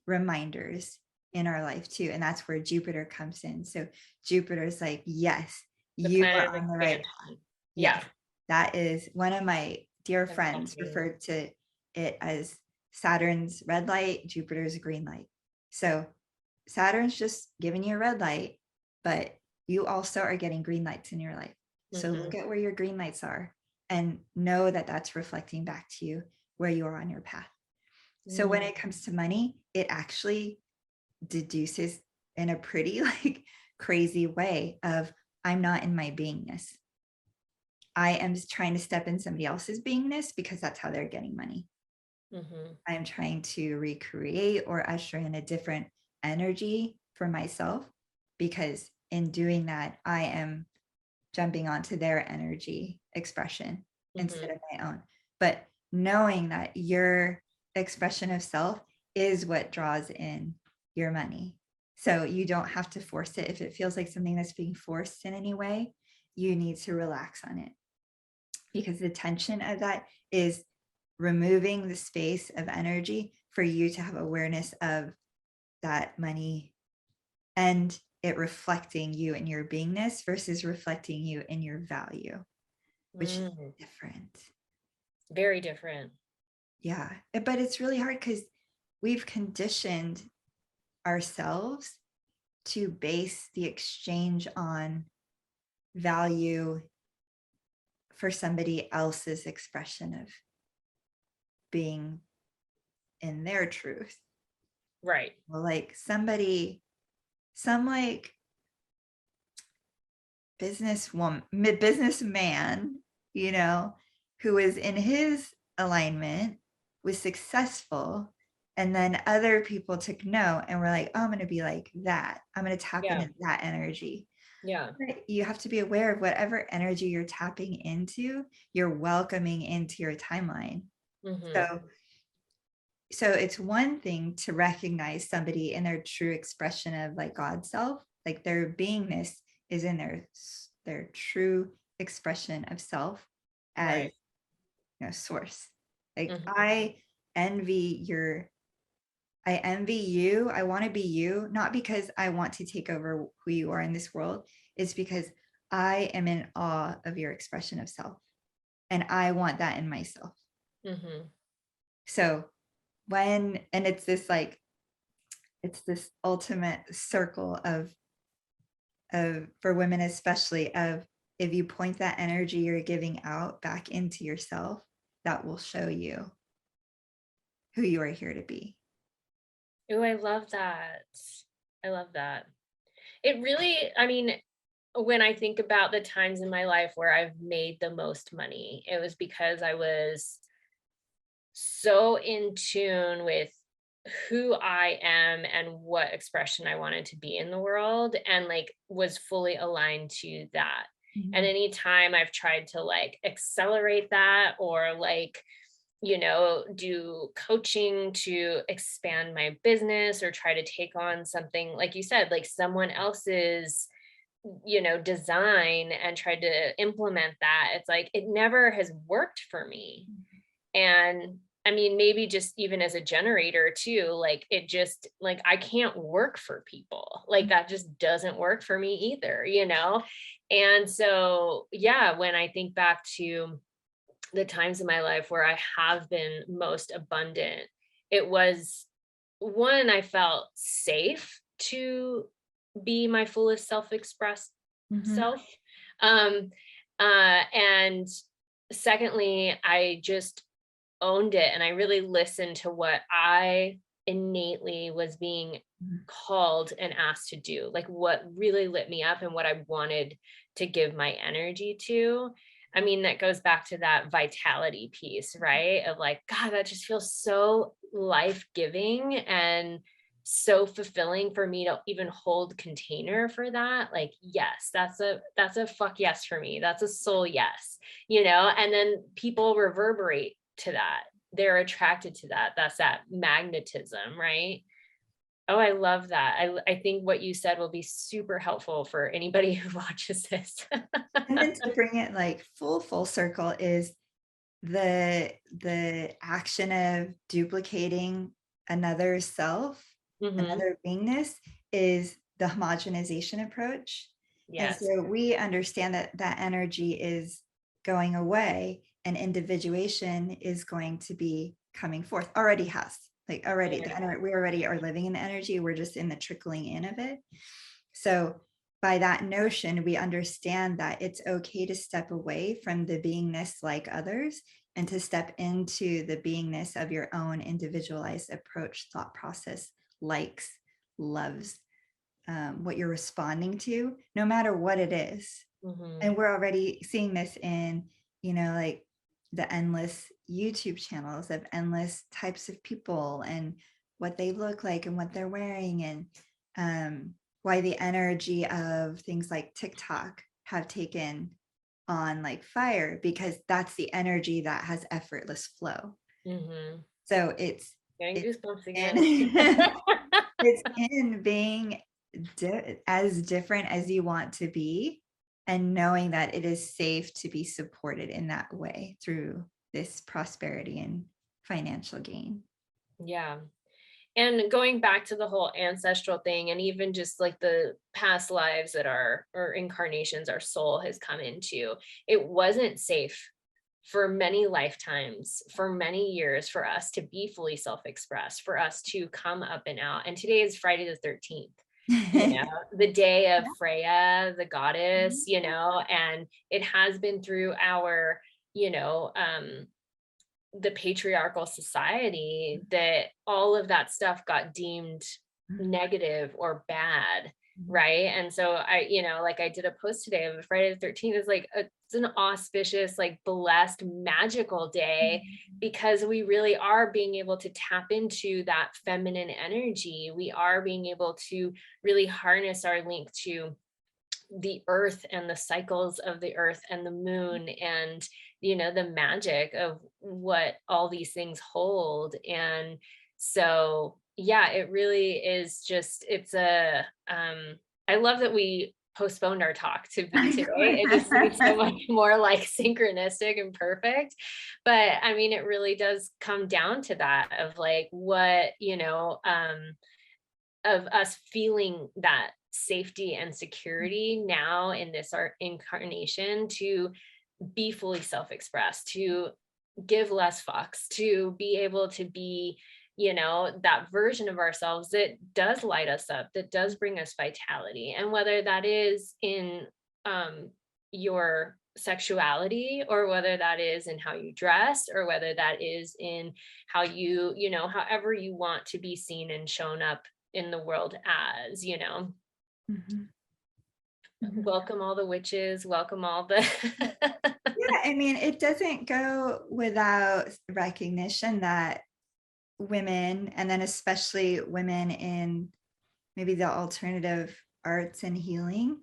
reminders in our life too. And that's where Jupiter comes in. So Jupiter's like, yes,
The
you
planet
are
of
on the right path.
expansion.
Yes.
Yeah.
That is one of my dear
That's
friends
fascinating.
referred to it as Saturn's red light, Jupiter's green light. So Saturn's just giving you a red light, but you also are getting green lights in your life. So look
Mhm.
at where your green lights are and know that that's reflecting back to you where you are on your path. So when
Mm.
it comes to money, it actually deduces in a pretty like crazy way of I'm not in my beingness. I am just trying to step in somebody else's beingness because that's how they're getting money.
Mhm.
I'm trying to recreate or usher in a different energy for myself because in doing that, I am jumping onto their energy expression instead
Mhm.
of my own. But knowing that your expression of self is what draws in your money. So you don't have to force it. If it feels like something that's being forced in any way, you need to relax on it because the tension of that is removing the space of energy for you to have awareness of that money and it reflecting you in your beingness versus reflecting you in your value, which is different.
Very different.
Yeah. But it's really hard because we've conditioned ourselves to base the exchange on value for somebody else's expression of being in their truth.
Right.
Well, like some like businessman, you know, who is in his alignment, was successful, and then other people took note and were like, oh, I'm going to be like that. I'm going to tap into that energy.
Yeah.
But you have to be aware of whatever energy you're tapping into, you're welcoming into your timeline. So it's one thing to recognize somebody in their true expression of like God's self, like their beingness is in their true expression of self as source. Like I envy you. I want to be you, not because I want to take over who you are in this world. It's because I am in awe of your expression of self. And I want that in myself. So it's this ultimate circle of for women, especially, of if you point that energy you're giving out back into yourself, that will show you who you are here to be.
Oh, I love that. I love that. It really, I mean, when I think about the times in my life where I've made the most money, it was because I was so in tune with who I am and what expression I wanted to be in the world, and like was fully aligned to that. And anytime I've tried to like accelerate that or like, do coaching to expand my business or try to take on something, like you said, like someone else's, design, and tried to implement that, it's like, it never has worked for me. And I mean, maybe just even as a generator too, like it just, like, I can't work for people. Like that just doesn't work for me either, And so, yeah, when I think back to the times in my life where I have been most abundant, it was one, I felt safe to be my fullest self-expressed self. And secondly, I just owned it and I really listened to what I innately was being called and asked to do, like what really lit me up and what I wanted to give my energy to. I mean, that goes back to that vitality piece, right? Of like, God, that just feels so life-giving and so fulfilling for me to even hold container for that. Like, yes, that's a fuck yes for me. That's a soul yes, and then people reverberate to that. They're attracted to that. That's that magnetism, right? Oh, I love that. I think what you said will be super helpful for anybody who watches this.
And then to bring it like full circle is the action of duplicating another self, another beingness, is the homogenization approach.
Yes.
And so we understand that that energy is going away and individuation is going to be coming forth. Already has. We already are living in the energy. We're just in the trickling in of it. So by that notion, we understand that it's okay to step away from the beingness like others and to step into the beingness of your own individualized approach, thought process, likes, loves, what you're responding to, no matter what it is. And we're already seeing this in, like the endless YouTube channels of endless types of people and what they look like and what they're wearing, and why the energy of things like TikTok have taken on like fire, because that's the energy that has effortless flow. So it's
getting goosebumps again.
It's in being as different as you want to be and knowing that it is safe to be supported in that way through this prosperity and financial gain.
Yeah. And going back to the whole ancestral thing, and even just like the past lives that our, or incarnations our soul has come into, it wasn't safe for many lifetimes, for many years, for us to be fully self-expressed, for us to come up and out. And today is Friday the 13th, you know, the day of Freya, the goddess, you know, and it has been through our, you know, the patriarchal society that all of that stuff got deemed negative or bad, right? And so I, you know, like I did a post today of Friday the 13th is like it's an auspicious, like blessed, magical day, because we really are being able to tap into that feminine energy. We are being able to really harness our link to the earth and the cycles of the earth and the moon, and you know, the magic of what all these things hold. And so yeah, it really is just, it's a I love that we postponed our talk to be today. It just seems so much more like synchronistic and perfect. But I mean, it really does come down to that of like what, you know, of us feeling that safety and security now in this art incarnation to be fully self-expressed, to give less fucks, to be able to be, you know, that version of ourselves that does light us up, that does bring us vitality. And whether that is in your sexuality, or whether that is in how you dress, or whether that is in how you know, however you want to be seen and shown up in the world as, you know. Welcome all the witches, welcome all the
Yeah, I mean, it doesn't go without recognition that women, and then especially women in maybe the alternative arts and healing,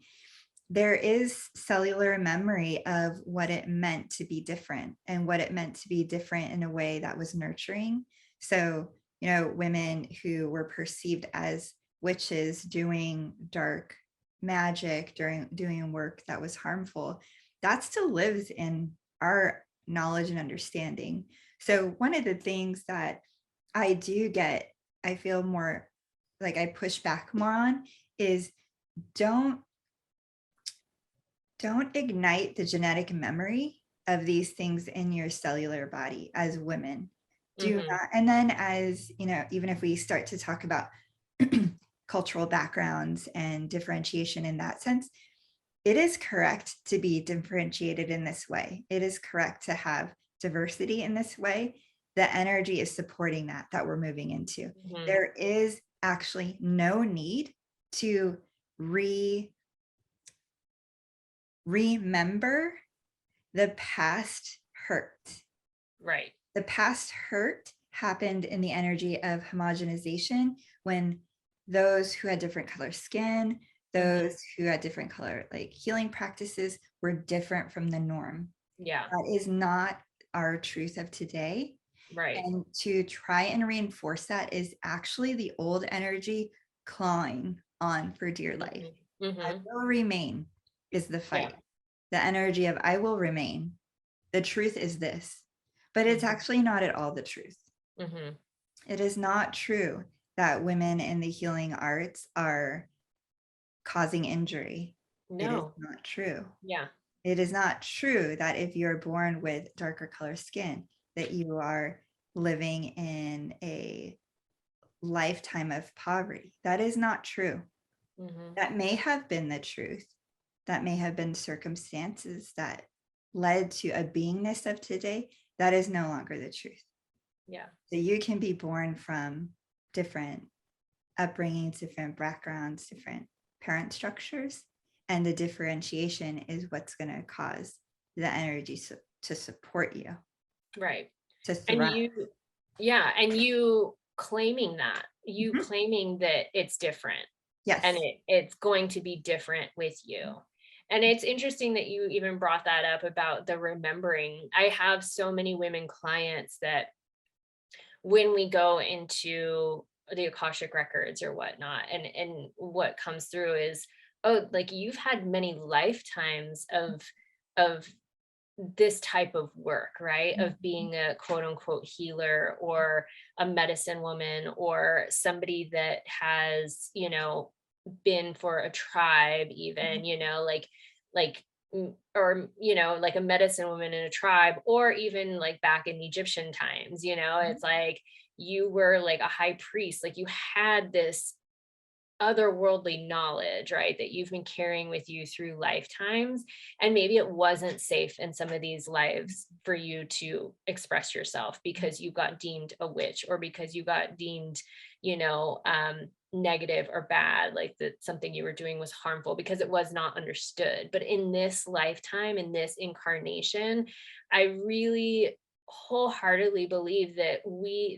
there is cellular memory of what it meant to be different, and what it meant to be different in a way that was nurturing. So, you know, women who were perceived as witches doing dark magic, doing work that was harmful, that still lives in our knowledge and understanding. So one of the things that I do get, I feel more like I push back more on is don't ignite the genetic memory of these things in your cellular body as women. Do not. And then as, you know, even if we start to talk about cultural backgrounds and differentiation in that sense, it is correct to be differentiated in this way. It is correct to have diversity in this way. The energy is supporting that we're moving into. There is actually no need to remember the past hurt.
right.
The past hurt happened in the energy of homogenization, when those who had different color skin, those who had different color like healing practices were different from the norm.
Yeah.
That is not our truth of today.
Right.
And to try and reinforce that is actually the old energy clawing on for dear life. I will remain is the fight.
Yeah.
The energy of I will remain. The truth is this, but it's actually not at all the truth. It is not true that women in the healing arts are causing injury.
No.
It is not true.
Yeah.
It is not true that if you're born with darker color skin, that you are living in a lifetime of poverty. That is not true. That may have been the truth. That may have been circumstances that led to a beingness of today. That is no longer the truth.
Yeah.
So you can be born from different upbringings, different backgrounds, different parent structures, and the differentiation is what's going to cause the energy to support you.
Right.
To thrive.
And you claiming that, claiming that it's different.
Yes.
And it's going to be different with you. And it's interesting that you even brought that up about the remembering. I have so many women clients that when we go into the Akashic records or whatnot, and what comes through is, oh, like you've had many lifetimes of this type of work, right? Of being a quote unquote healer or a medicine woman or somebody that has, been for a tribe, even, like, or, like a medicine woman in a tribe, or even like back in Egyptian times, it's like you were like a high priest, like you had this otherworldly knowledge, right? That you've been carrying with you through lifetimes. And maybe it wasn't safe in some of these lives for you to express yourself because you got deemed a witch or because you got deemed, negative or bad, like that something you were doing was harmful because it was not understood. But in this lifetime, in this incarnation, I really wholeheartedly believe that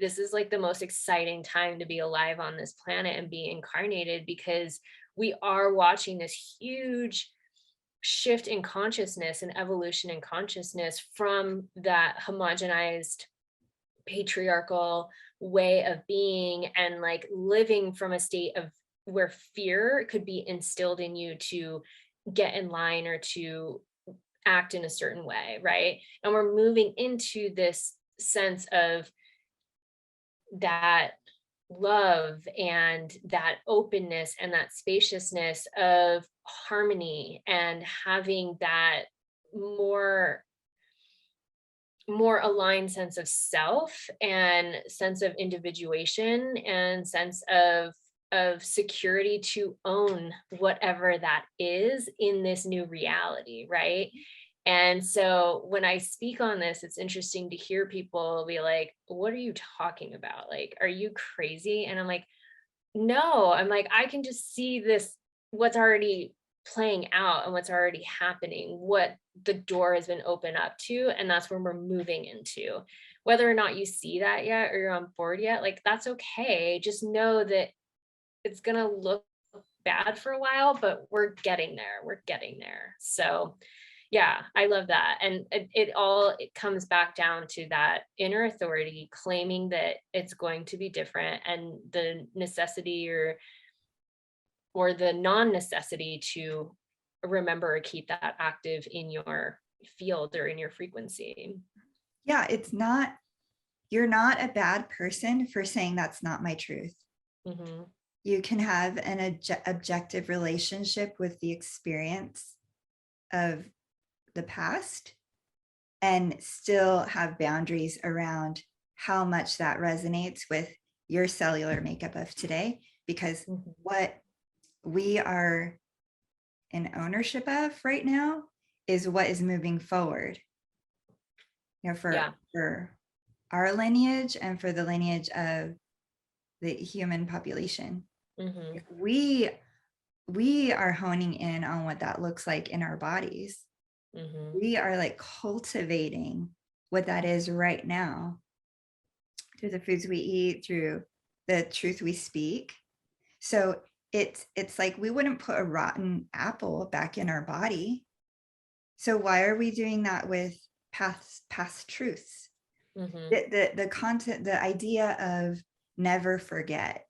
this is like the most exciting time to be alive on this planet and be incarnated, because we are watching this huge shift in consciousness and evolution in consciousness from that homogenized patriarchal way of being and like living from a state of where fear could be instilled in you to get in line or to act in a certain way, right? And we're moving into this sense of that love and that openness and that spaciousness of harmony and having that more aligned sense of self and sense of individuation and sense of security to own whatever that is in this new reality, right? And so when I speak on this, it's interesting to hear people be like, what are you talking about? Like, are you crazy? And I'm like, no, I'm like, I can just see this, what's already playing out and what's already happening, what the door has been opened up to. And that's where we're moving into. Whether or not you see that yet or you're on board yet, like, that's okay. Just know that it's going to look bad for a while, but we're getting there. We're getting there. So yeah, I love that. And it comes back down to that inner authority claiming that it's going to be different, and the necessity or the non-necessity to remember or keep that active in your field or in your frequency.
Yeah, you're not a bad person for saying that's not my truth.
Mm-hmm.
You can have an objective relationship with the experience of the past and still have boundaries around how much that resonates with your cellular makeup of today, because what we are in ownership of right now is what is moving forward, for our lineage and for the lineage of the human population.
Mm-hmm.
We are honing in on what that looks like in our bodies.
Mm-hmm.
We are like cultivating what that is right now through the foods we eat, through the truth we speak. So it's like we wouldn't put a rotten apple back in our body. So why are we doing that with past truths?
Mm-hmm.
The content, the idea of never forget,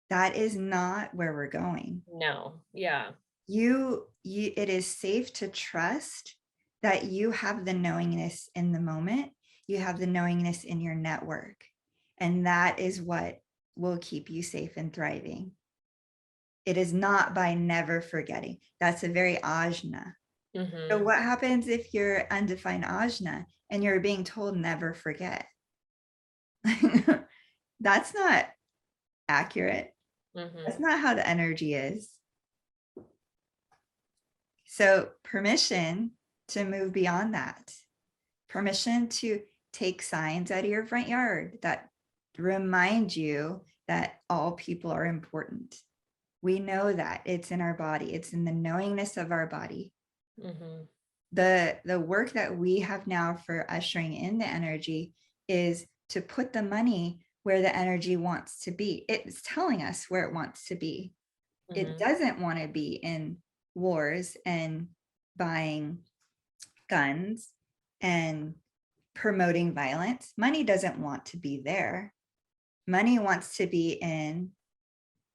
that is not where we're going.
No. Yeah.
It is safe to trust that you have the knowingness in the moment. You have the knowingness in your network. And that is what will keep you safe and thriving. It is not by never forgetting. That's a very ajna.
Mm-hmm.
So what happens if you're undefined ajna and you're being told never forget? That's not accurate.
Mm-hmm.
That's not how the energy is. So permission to move beyond that. Permission to take signs out of your front yard that remind you that all people are important. We know that it's in our body. It's in the knowingness of our body.
Mm-hmm.
The work that we have now for ushering in the energy is to put the money where the energy wants to be. It's telling us where it wants to be.
Mm-hmm.
It doesn't want to be in wars and buying guns and promoting violence. Money doesn't want to be there. Money wants to be in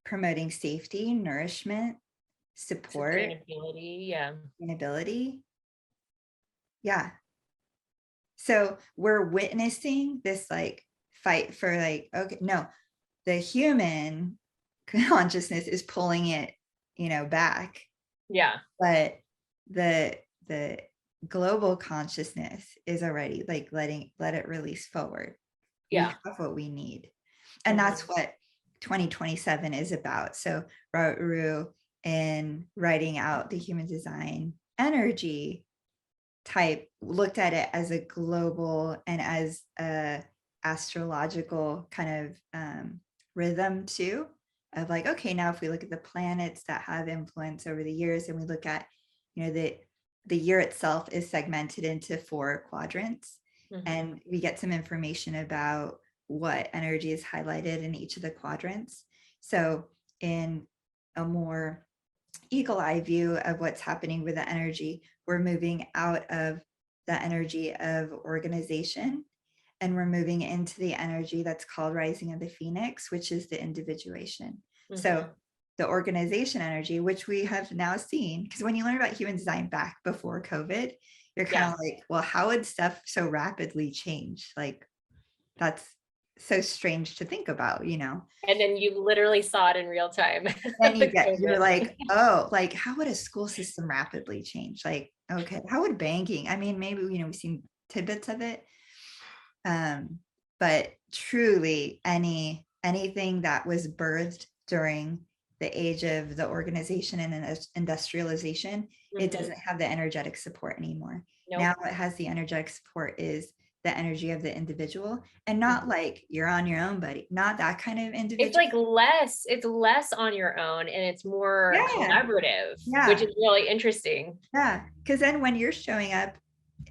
promoting safety, nourishment, support,
Sustainability. Yeah.
sustainability. Yeah. So we're witnessing this like fight for like, okay, no, the human consciousness is pulling it, back.
Yeah.
But the global consciousness is already like let it release forward. We
Yeah.
have what we need. And that's what 2027 is about. So Ruru, in writing out the human design energy type, looked at it as a global and as a astrological kind of rhythm too, of like, okay, now if we look at the planets that have influence over the years, and we look at, the year itself is segmented into 4 quadrants, and we get some information about what energy is highlighted in each of the quadrants. So in a more eagle eye view of what's happening with the energy, we're moving out of the energy of organization, and we're moving into the energy that's called rising of the phoenix, which is the individuation. So the organization energy, which we have now seen, because when you learn about human design back before COVID, you're kind of like, well, how would stuff so rapidly change? Like, that's so strange to think about,
And then you literally saw it in real time.
Then you're like, oh, like, how would a school system rapidly change? Like, okay, how would banking? I mean, maybe, we've seen tidbits of it. But truly anything that was birthed during the age of the organization and industrialization, it doesn't have the energetic support anymore.
Nope.
Now what has the energetic support is the energy of the individual, and not like you're on your own, buddy, not that kind of individual.
It's less on your own, and it's more collaborative, which is really interesting.
Yeah, because then when you're showing up,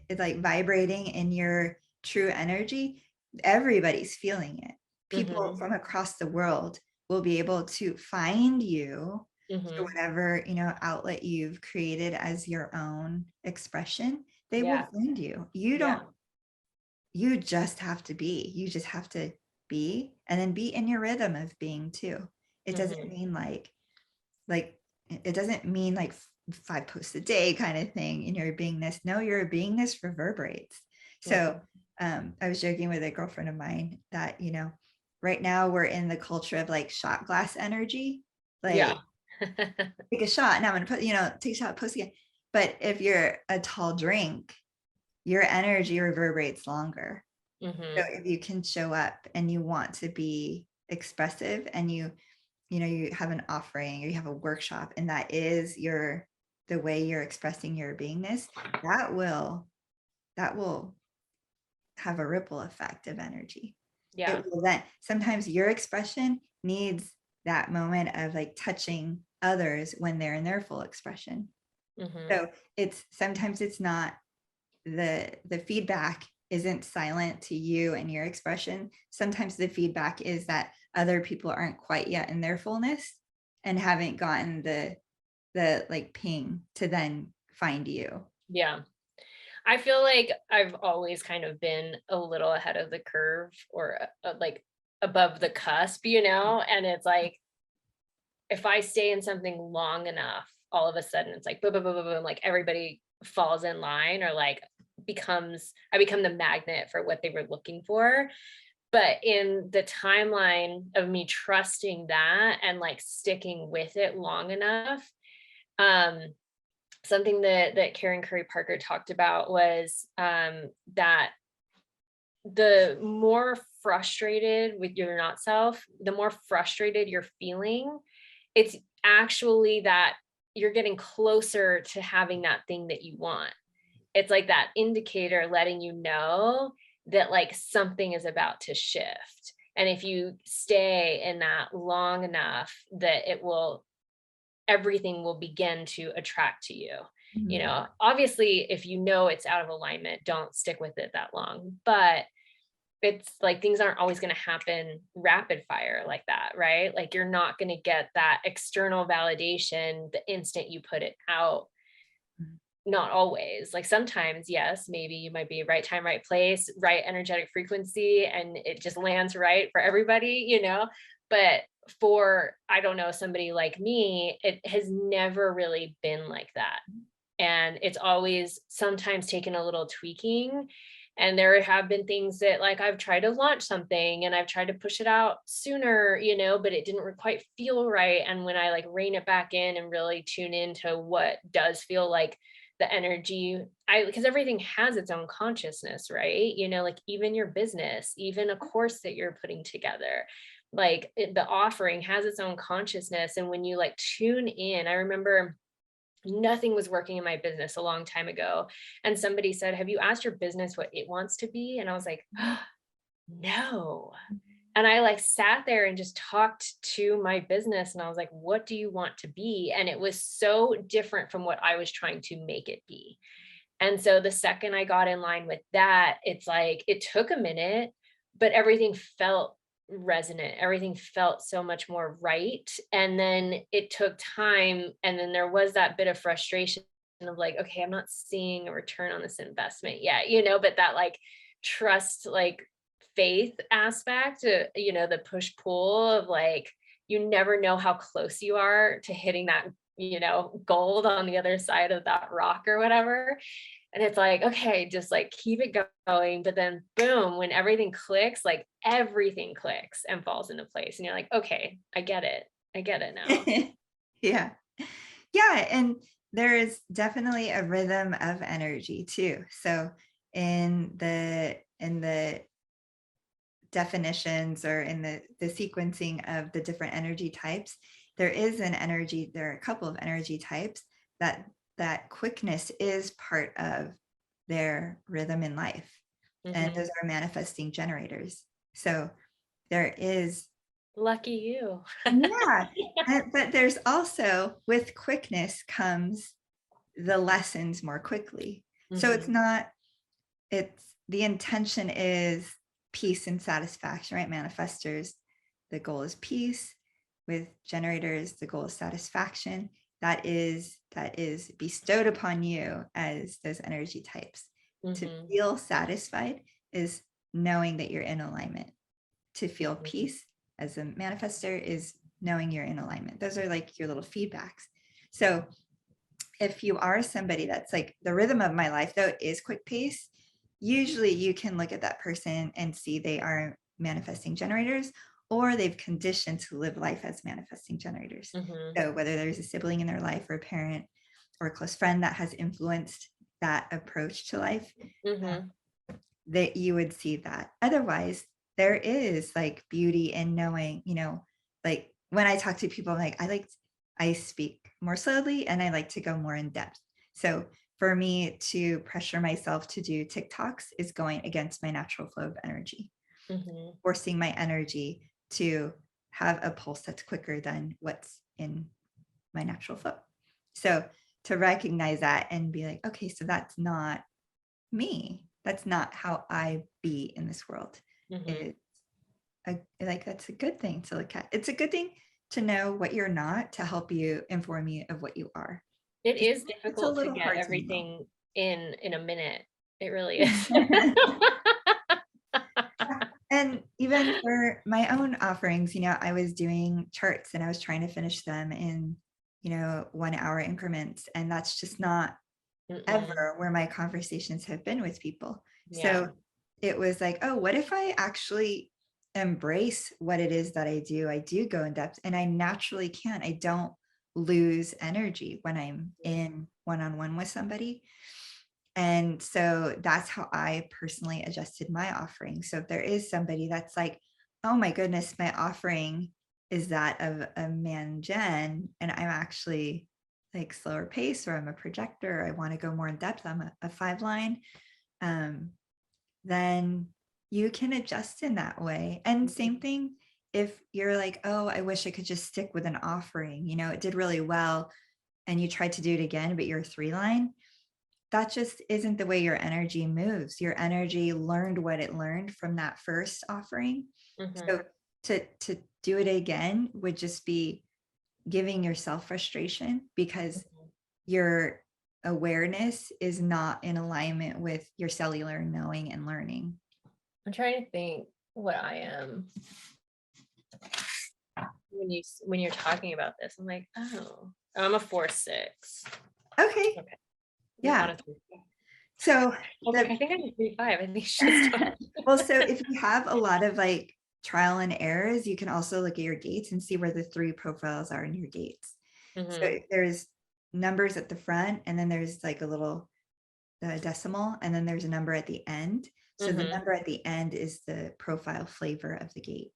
it's like vibrating in your true energy, everybody's feeling it. People from across the world will be able to find you through whatever, outlet you've created as your own expression. They will find you. You just have to be. You just have to be, and then be in your rhythm of being too. It doesn't mean like it doesn't mean like 5 posts a day kind of thing in your beingness. No, your beingness reverberates. So I was joking with a girlfriend of mine that, right now we're in the culture of like shot glass energy. Like, take a shot, and I'm gonna put, take a shot, post again. But if you're a tall drink, your energy reverberates longer. So if you can show up and you want to be expressive, and you have an offering, or you have a workshop, and that is the way you're expressing your beingness, that will have a ripple effect of energy. It will then, sometimes your expression needs that moment of like touching others when they're in their full expression. So sometimes it's not, the feedback isn't silent to you and your expression. Sometimes the feedback is that other people aren't quite yet in their fullness and haven't gotten the like ping to then find you.
Yeah. I feel like I've always kind of been a little ahead of the curve, or like above the cusp, and it's like, if I stay in something long enough, all of a sudden it's like boom, boom, boom, boom, boom, like everybody falls in line, or like I become the magnet for what they were looking for. But in the timeline of me trusting that and like sticking with it long enough, something that Karen Curry Parker talked about was that the more frustrated with your not self, the more frustrated you're feeling, it's actually that you're getting closer to having that thing that you want. It's like that indicator letting you know that like something is about to shift. And if you stay in that long enough, that everything will begin to attract to you. Obviously, if it's out of alignment, don't stick with it that long. But it's like things aren't always going to happen rapid fire like that, right? Like you're not going to get that external validation the instant you put it out. Not always. Like sometimes, yes, maybe you might be right time, right place, right energetic frequency, and it just lands right for everybody, But for, I don't know, somebody like me, it has never really been like that. And it's always sometimes taken a little tweaking. And there have been things that like I've tried to launch something and I've tried to push it out sooner, but it didn't quite feel right. And when I like rein it back in and really tune into what does feel like the energy, because everything has its own consciousness, right? Like even your business, even a course that you're putting together, like the offering has its own consciousness. And when you like tune in, I remember nothing was working in my business a long time ago. And somebody said, "Have you asked your business what it wants to be?" And I was like, oh, no. And I like sat there and just talked to my business. And I was like, what do you want to be? And it was so different from what I was trying to make it be. And so the second I got in line with that, it's like, it took a minute, but everything felt resonant. Everything felt so much more right. And then it took time. And then there was that bit of frustration of like, okay, I'm not seeing a return on this investment yet, but that like trust, like faith aspect, the push pull of like, you never know how close you are to hitting that, gold on the other side of that rock or whatever. And it's like, okay, just like keep it going. But then boom, when everything clicks, like everything clicks and falls into place. And you're like, okay, I get it. I get it now.
Yeah. Yeah. And there is definitely a rhythm of energy too. So in the definitions or in the sequencing of the different energy types, there are a couple of energy types that quickness is part of their rhythm in life. And those are manifesting generators. So there is,
lucky you.
yeah. But there's also, with quickness comes the lessons more quickly. So it's the intention is peace and satisfaction, right? Manifestors, the goal is peace. With generators, the goal is satisfaction. That is bestowed upon you as those energy types. To feel satisfied is knowing that you're in alignment. To feel peace as a manifester is knowing you're in alignment. Those are like your little feedbacks. So if you are somebody that's like, the rhythm of my life though is quick pace, usually you can look at that person and see they are manifesting generators, or they've conditioned to live life as manifesting generators. So whether there's a sibling in their life or a parent or a close friend that has influenced that approach to life, that you would see that. Otherwise, there is like beauty in knowing, like when I talk to people, I'm like, I speak more slowly and I like to go more in depth. So for me to pressure myself to do TikToks is going against my natural flow of energy, forcing my energy to have a pulse that's quicker than what's in my natural flow. So to recognize that and be like, okay, so that's not me. That's not how I be in this world. It's that's a good thing to look at. It's a good thing to know what you're not, to help you inform you of what you are.
It is difficult to get everything in a minute. It really is.
And even for my own offerings, I was doing charts and I was trying to finish them in, 1 hour increments. And that's just not ever where my conversations have been with people. Yeah. So it was like, oh, what if I actually embrace what it is that I do? I do go in depth and I naturally can. I don't lose energy when I'm in one-on-one with somebody. And so that's how I personally adjusted my offering. So if there is somebody that's like, oh my goodness, my offering is that of a man gen, and I'm actually like slower pace, or I'm a projector, I want to go more in depth, I'm a 5-line, then you can adjust in that way. And same thing if you're like, oh, I wish I could just stick with an offering, it did really well, and you tried to do it again, but you're a 3-line. That just isn't the way your energy moves. Your energy learned what it learned from that first offering. So to do it again would just be giving yourself frustration, because your awareness is not in alignment with your cellular knowing and learning.
I'm trying to think what I am when you're talking about this. I'm like, oh, I'm a 4-6.
Okay. Yeah. So
Okay, I think I'm 3-5. I think she's
well, so if you have a lot of like trial and errors, you can also look at your gates and see where the 3 profiles are in your gates. So there's numbers at the front, and then there's like a little decimal, and then there's a number at the end. So the number at the end is the profile flavor of the gate.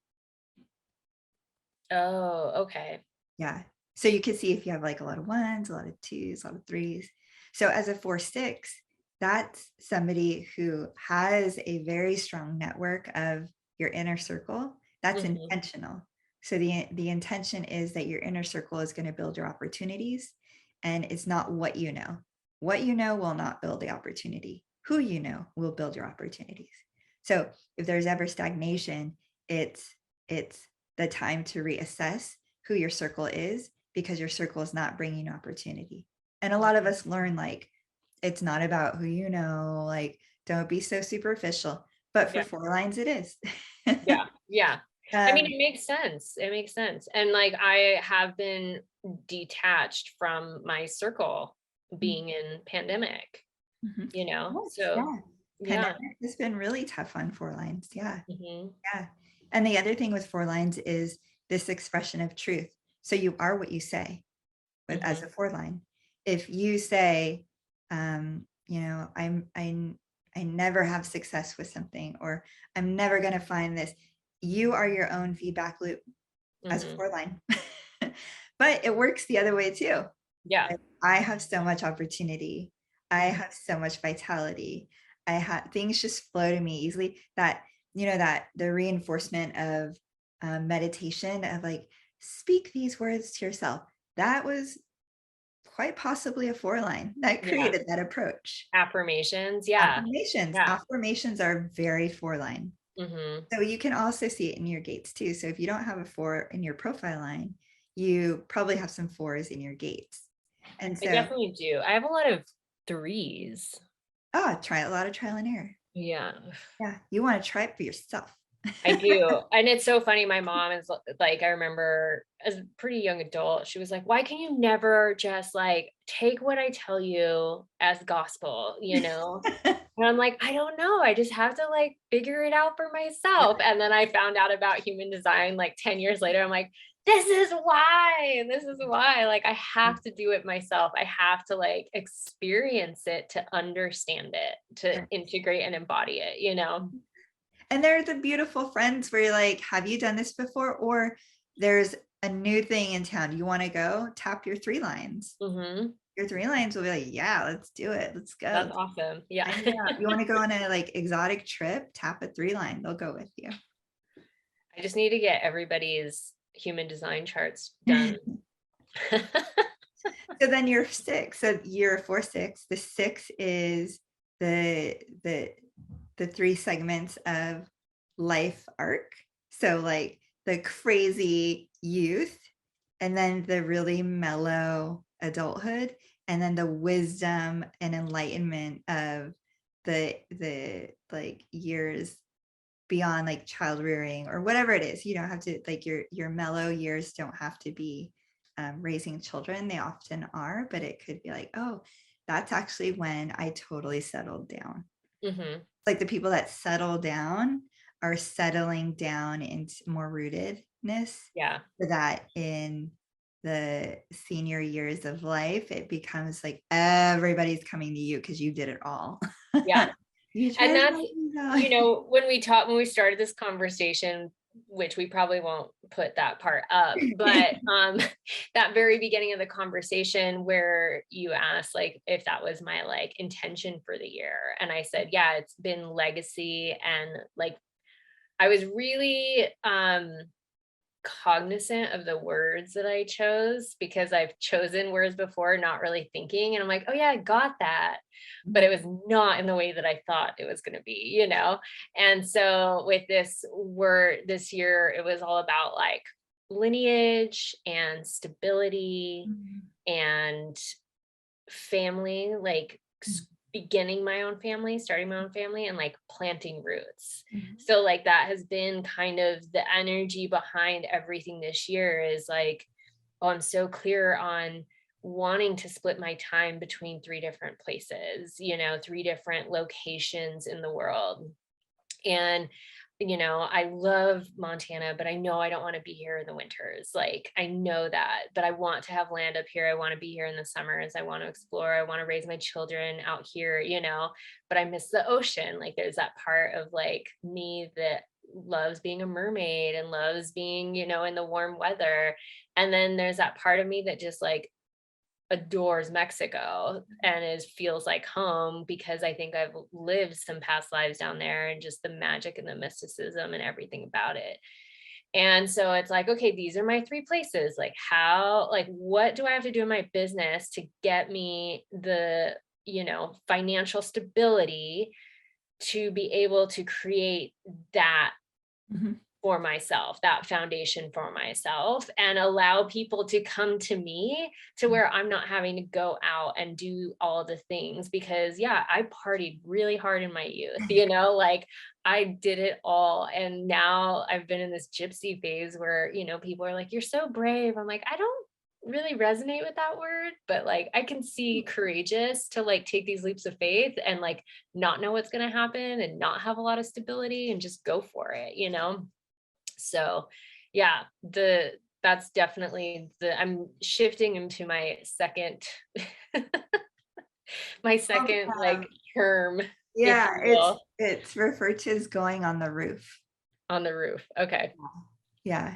Oh, okay.
Yeah. So you can see if you have like a lot of 1s, a lot of 2s, a lot of 3s. So as a 4-6, that's somebody who has a very strong network of your inner circle. That's intentional. So the intention is that your inner circle is going to build your opportunities, and it's not what you know. What you know will not build the opportunity. Who you know will build your opportunities. So if there's ever stagnation, it's the time to reassess who your circle is, because your circle is not bringing opportunity. And a lot of us learn like it's not about who you know, like don't be so superficial. But for 4 lines, it is.
Yeah. I mean, it makes sense. It makes sense. And like, I have been detached from my circle being in pandemic,
Yes,
so yeah.
Pandemic has been really tough on 4 lines. Yeah.
Mm-hmm.
Yeah. And the other thing with 4 lines is this expression of truth. So you are what you say as a 4 line. If you say, I never have success with something, or I'm never going to find this, you are your own feedback loop as a 4 line. But it works the other way too.
Yeah.
Like, I have so much opportunity. I have so much vitality. I have things just flow to me easily, that that the reinforcement of meditation, of like, speak these words to yourself. That was quite possibly a 4 line that created that approach.
Affirmations. Yeah.
Affirmations are very 4 line. So you can also see it in your gates too. So if you don't have a 4 in your profile line, you probably have some 4s in your gates. And
I
so
definitely do. I have a lot of 3s.
try a lot of trial and error.
Yeah.
Yeah, you want to try it for yourself.
I do. And it's so funny. My mom is like, I remember as a pretty young adult, she was like, why can you never just like take what I tell you as gospel, And I'm like, I don't know. I just have to like figure it out for myself. And then I found out about human design like 10 years later. I'm like, this is why. This is why. Like, I have to do it myself. I have to like experience it to understand it, to integrate and embody it.
And they're the beautiful friends where you're like, have you done this before? Or there's a new thing in town. You want to go? Tap your 3 lines. Your 3 lines will be like, yeah, let's do it. Let's go.
That's awesome. Yeah.
You want to go on a like exotic trip? Tap a 3 line. They'll go with you.
I just need to get everybody's human design charts done.
So then you're 6. So you're a 4-6. The 6 is the 3 segments of life arc. So like the crazy youth, and then the really mellow adulthood, and then the wisdom and enlightenment of the like years beyond like child rearing or whatever it is. You don't have to like your mellow years don't have to be raising children. They often are, but it could be like, oh, that's actually when I totally settled down. Like the people that settle down are settling down into more rootedness.
Yeah.
So that in the senior years of life, it becomes like everybody's coming to you because you did it all.
Yeah. And that's, when we started this conversation, which we probably won't put that part up, but that very beginning of the conversation where you asked like if that was my like intention for the year, and I said, yeah, it's been legacy. And like I was really cognizant of the words that I chose, because I've chosen words before not really thinking, and I'm like, oh yeah, I got that, but it was not in the way that I thought it was going to be, and so with this word this year, it was all about like lineage and stability and family, like beginning my own family, starting my own family, and like planting roots. So like that has been kind of the energy behind everything this year, is like, oh, I'm so clear on wanting to split my time between 3 different places, 3 different locations in the world. And, I love Montana, but I know I don't want to be here in the winters. Like, I know that, but I want to have land up here. I want to be here in the summers. I want to explore. I want to raise my children out here, but I miss the ocean. Like, there's that part of like me that loves being a mermaid and loves being, in the warm weather. And then there's that part of me that just like adores Mexico and feels like home, because I think I've lived some past lives down there, and just the magic and the mysticism and everything about it. And so it's like, okay, these are my 3 places. Like, what do I have to do in my business to get me the, financial stability to be able to create that
Mhm.
for myself, that foundation for myself, and allow people to come to me to where I'm not having to go out and do all the things. Because yeah, I partied really hard in my youth, like I did it all. And now I've been in this gypsy phase where, people are like, you're so brave. I'm like, I don't really resonate with that word, but like I can see courageous to like take these leaps of faith and like not know what's going to happen and not have a lot of stability and just go for it. So yeah, that's definitely I'm shifting into my second my second like
Welcome.
term, if
Yeah,
you
it's
will,
it's referred to as going on the roof.
on the roof. Okay.
Yeah.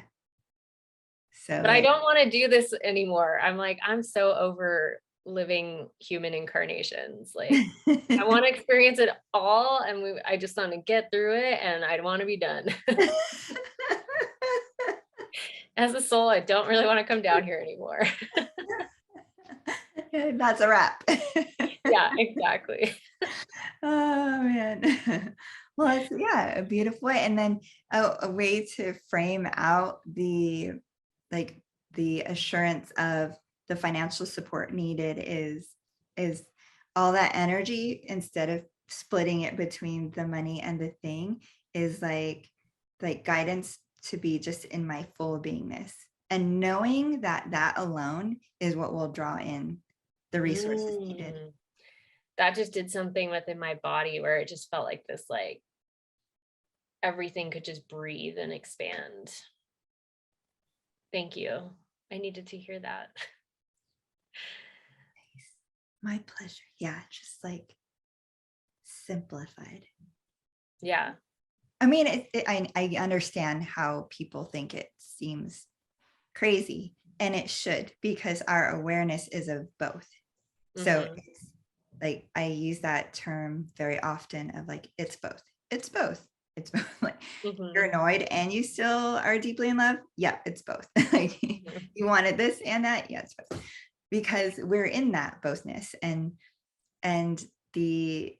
So
But I
like
don't want to do this anymore. I'm like, I'm so over living human incarnations. Like, I want to experience it all, and I just want to get through it, and I want to be done. As a soul, I don't really want to come down here anymore.
That's a wrap.
Yeah, exactly.
Oh man. Well, it's yeah, a beautiful way. And then a way to frame out like the assurance of the financial support needed is all that energy, instead of splitting it between the money and the thing, is like guidance to be just in my full beingness, and knowing that that alone is what will draw in the resources needed.
Mm. That just did something within my body where it just felt like this, like everything could just breathe and expand. Thank you. I needed to hear that.
My pleasure. Yeah, just like simplified.
Yeah.
I mean, I understand how people think it seems crazy, and it should, because our awareness is of both. So
Mhm.
it's like I use that term very often of like, it's both. It's both. It's both. Like, you're
Mhm.
annoyed and you still are deeply in love. Yeah, it's both. Like,
Mhm.
you wanted this and that. Yeah, it's both. Because we're in that bothness, and the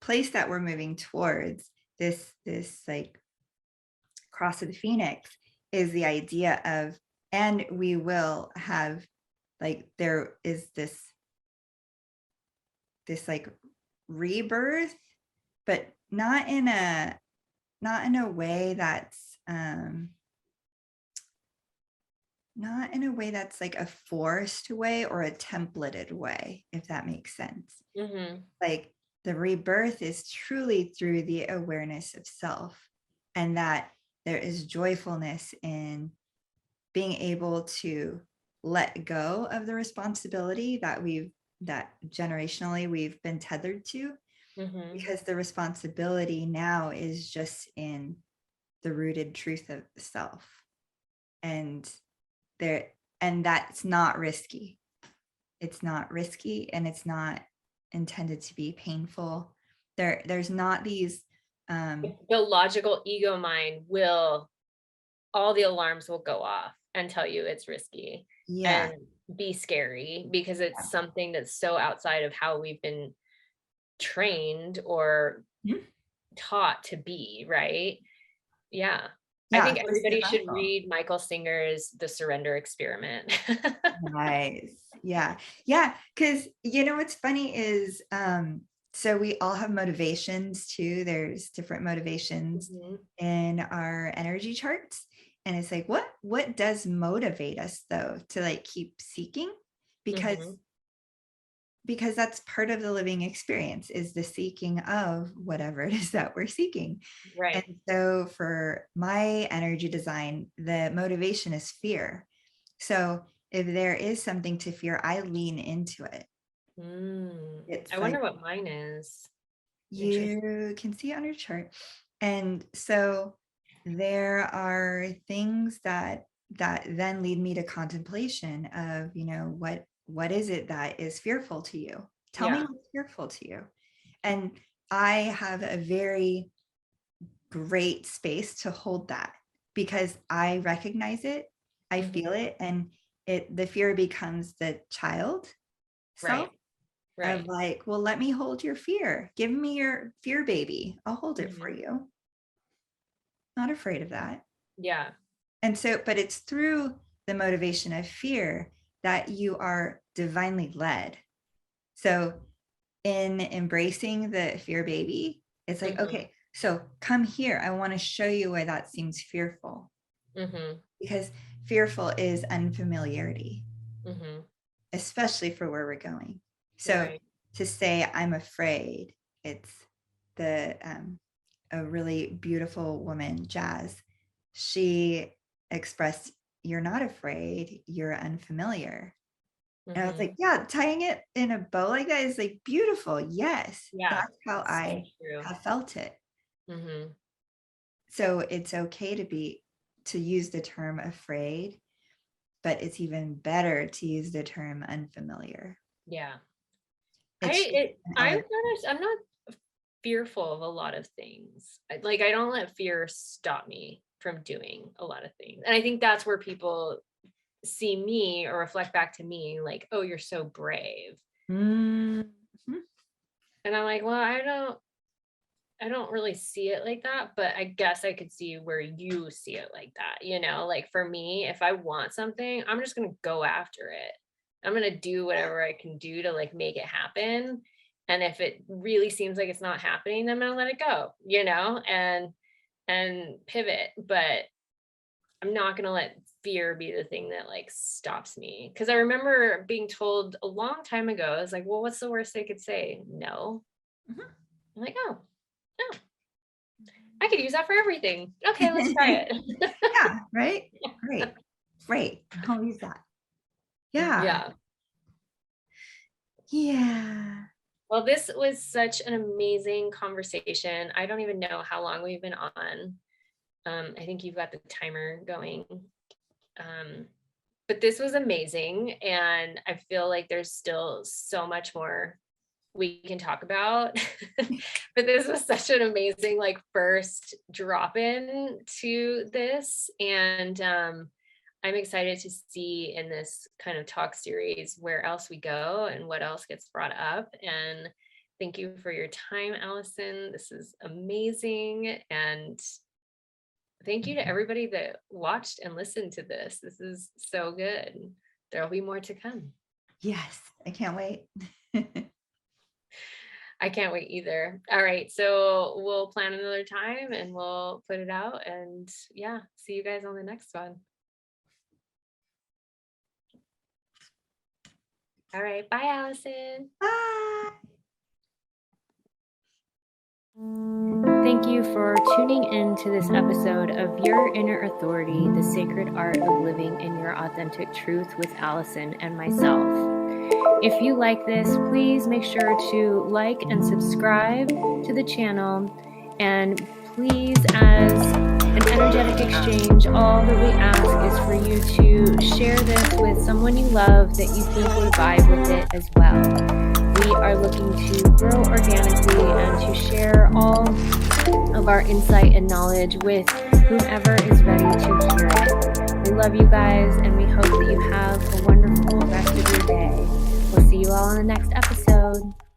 place that we're moving towards, this like cross of the phoenix, is the idea of, and we will have, like, there is this like rebirth, but not in a way that's not in a way that's like a forced way or a templated way, if that makes sense.
Mhm.
Like, the rebirth is truly through the awareness of self, and that there is joyfulness in being able to let go of the responsibility that generationally we've been tethered to,
Mhm.
because the responsibility now is just in the rooted truth of the self. And there and that's not risky. It's not risky, and it's not intended to be painful. There's not these
The logical ego mind will all the alarms will go off and tell you it's risky
yeah,
and be scary, because it's something that's so outside of how we've been trained or
yeah,
taught to be, right? Yeah. I
yeah,
think
for
everybody should
survival.
read Michael Singer's The Surrender Experiment.
Nice. Yeah. Yeah. Because what's funny is, so we all have motivations too. There's different motivations
Mhm.
in our energy charts. And it's like, what does motivate us though to like keep seeking? Because that's part of the living experience, is the seeking of whatever it is that we're seeking.
Right.
And so for my energy design, the motivation is fear. So if there is something to fear, I lean into it. It's
I
like,
wonder what mine is.
you can see it on your chart. And so there are things that then lead me to contemplation of, what is it that is fearful to you? Tell me what's fearful to you. And I have a very great space to hold that, because I recognize it, I feel it, and the fear becomes the child self.
Right.
Of like, well, let me hold your fear. Give me your fear baby. I'll hold it for you. Not afraid of that.
Yeah.
And so, but it's through the motivation of fear that you are divinely led. So in embracing the fear baby, it's like, okay, so come here. I want to show you why that seems fearful. Because fearful is unfamiliarity, especially for where we're going. So to say I'm afraid, it's a really beautiful woman, Jazz. She expressed, you're not afraid, you're unfamiliar. And I was like, yeah, tying it in a bow like that is like beautiful. Yes, that's how I have felt it. So it's okay to use the term afraid, but it's even better to use the term unfamiliar.
Yeah. I'm not fearful of a lot of things. I don't let fear stop me from doing a lot of things. And I think that's where people see me or reflect back to me like, oh, you're so brave. And I'm like, well, I don't really see it like that, but I guess I could see where you see it like that. Like for me, if I want something, I'm just going to go after it. I'm going to do whatever I can do to like make it happen. And if it really seems like it's not happening, then I'm going to let it go, and pivot. But I'm not going to let fear be the thing that like stops me. Cause I remember being told a long time ago, I was like, well, what's the worst they could say? No. I'm like, oh, I could use that for everything. Okay, let's try it.
Yeah, right? Great. I'll use that. Yeah.
Well, this was such an amazing conversation. I don't even know how long we've been on. I think you've got the timer going. But this was amazing. And I feel like there's still so much more we can talk about. But this was such an amazing like first drop in to this. And I'm excited to see in this kind of talk series where else we go and what else gets brought up. And thank you for your time, Alison. This is amazing. And thank you to everybody that watched and listened to this. This is so good. There'll be more to come.
Yes, I can't wait.
I can't wait either. All right. So we'll plan another time and we'll put it out. And yeah, see you guys on the next one. All right. Bye, Alison.
Bye.
Thank you for tuning in to this episode of Your Inner Authority, the Sacred Art of Living in Your Authentic Truth with Alison and myself. If you like this, please make sure to like and subscribe to the channel. And please, as an energetic exchange, all that we ask is for you to share this with someone you love that you think would vibe with it as well. We are looking to grow organically and to share all of our insight and knowledge with whomever is ready to hear it. We love you guys, and we hope that you have a wonderful rest of your day. We'll see you all in the next episode.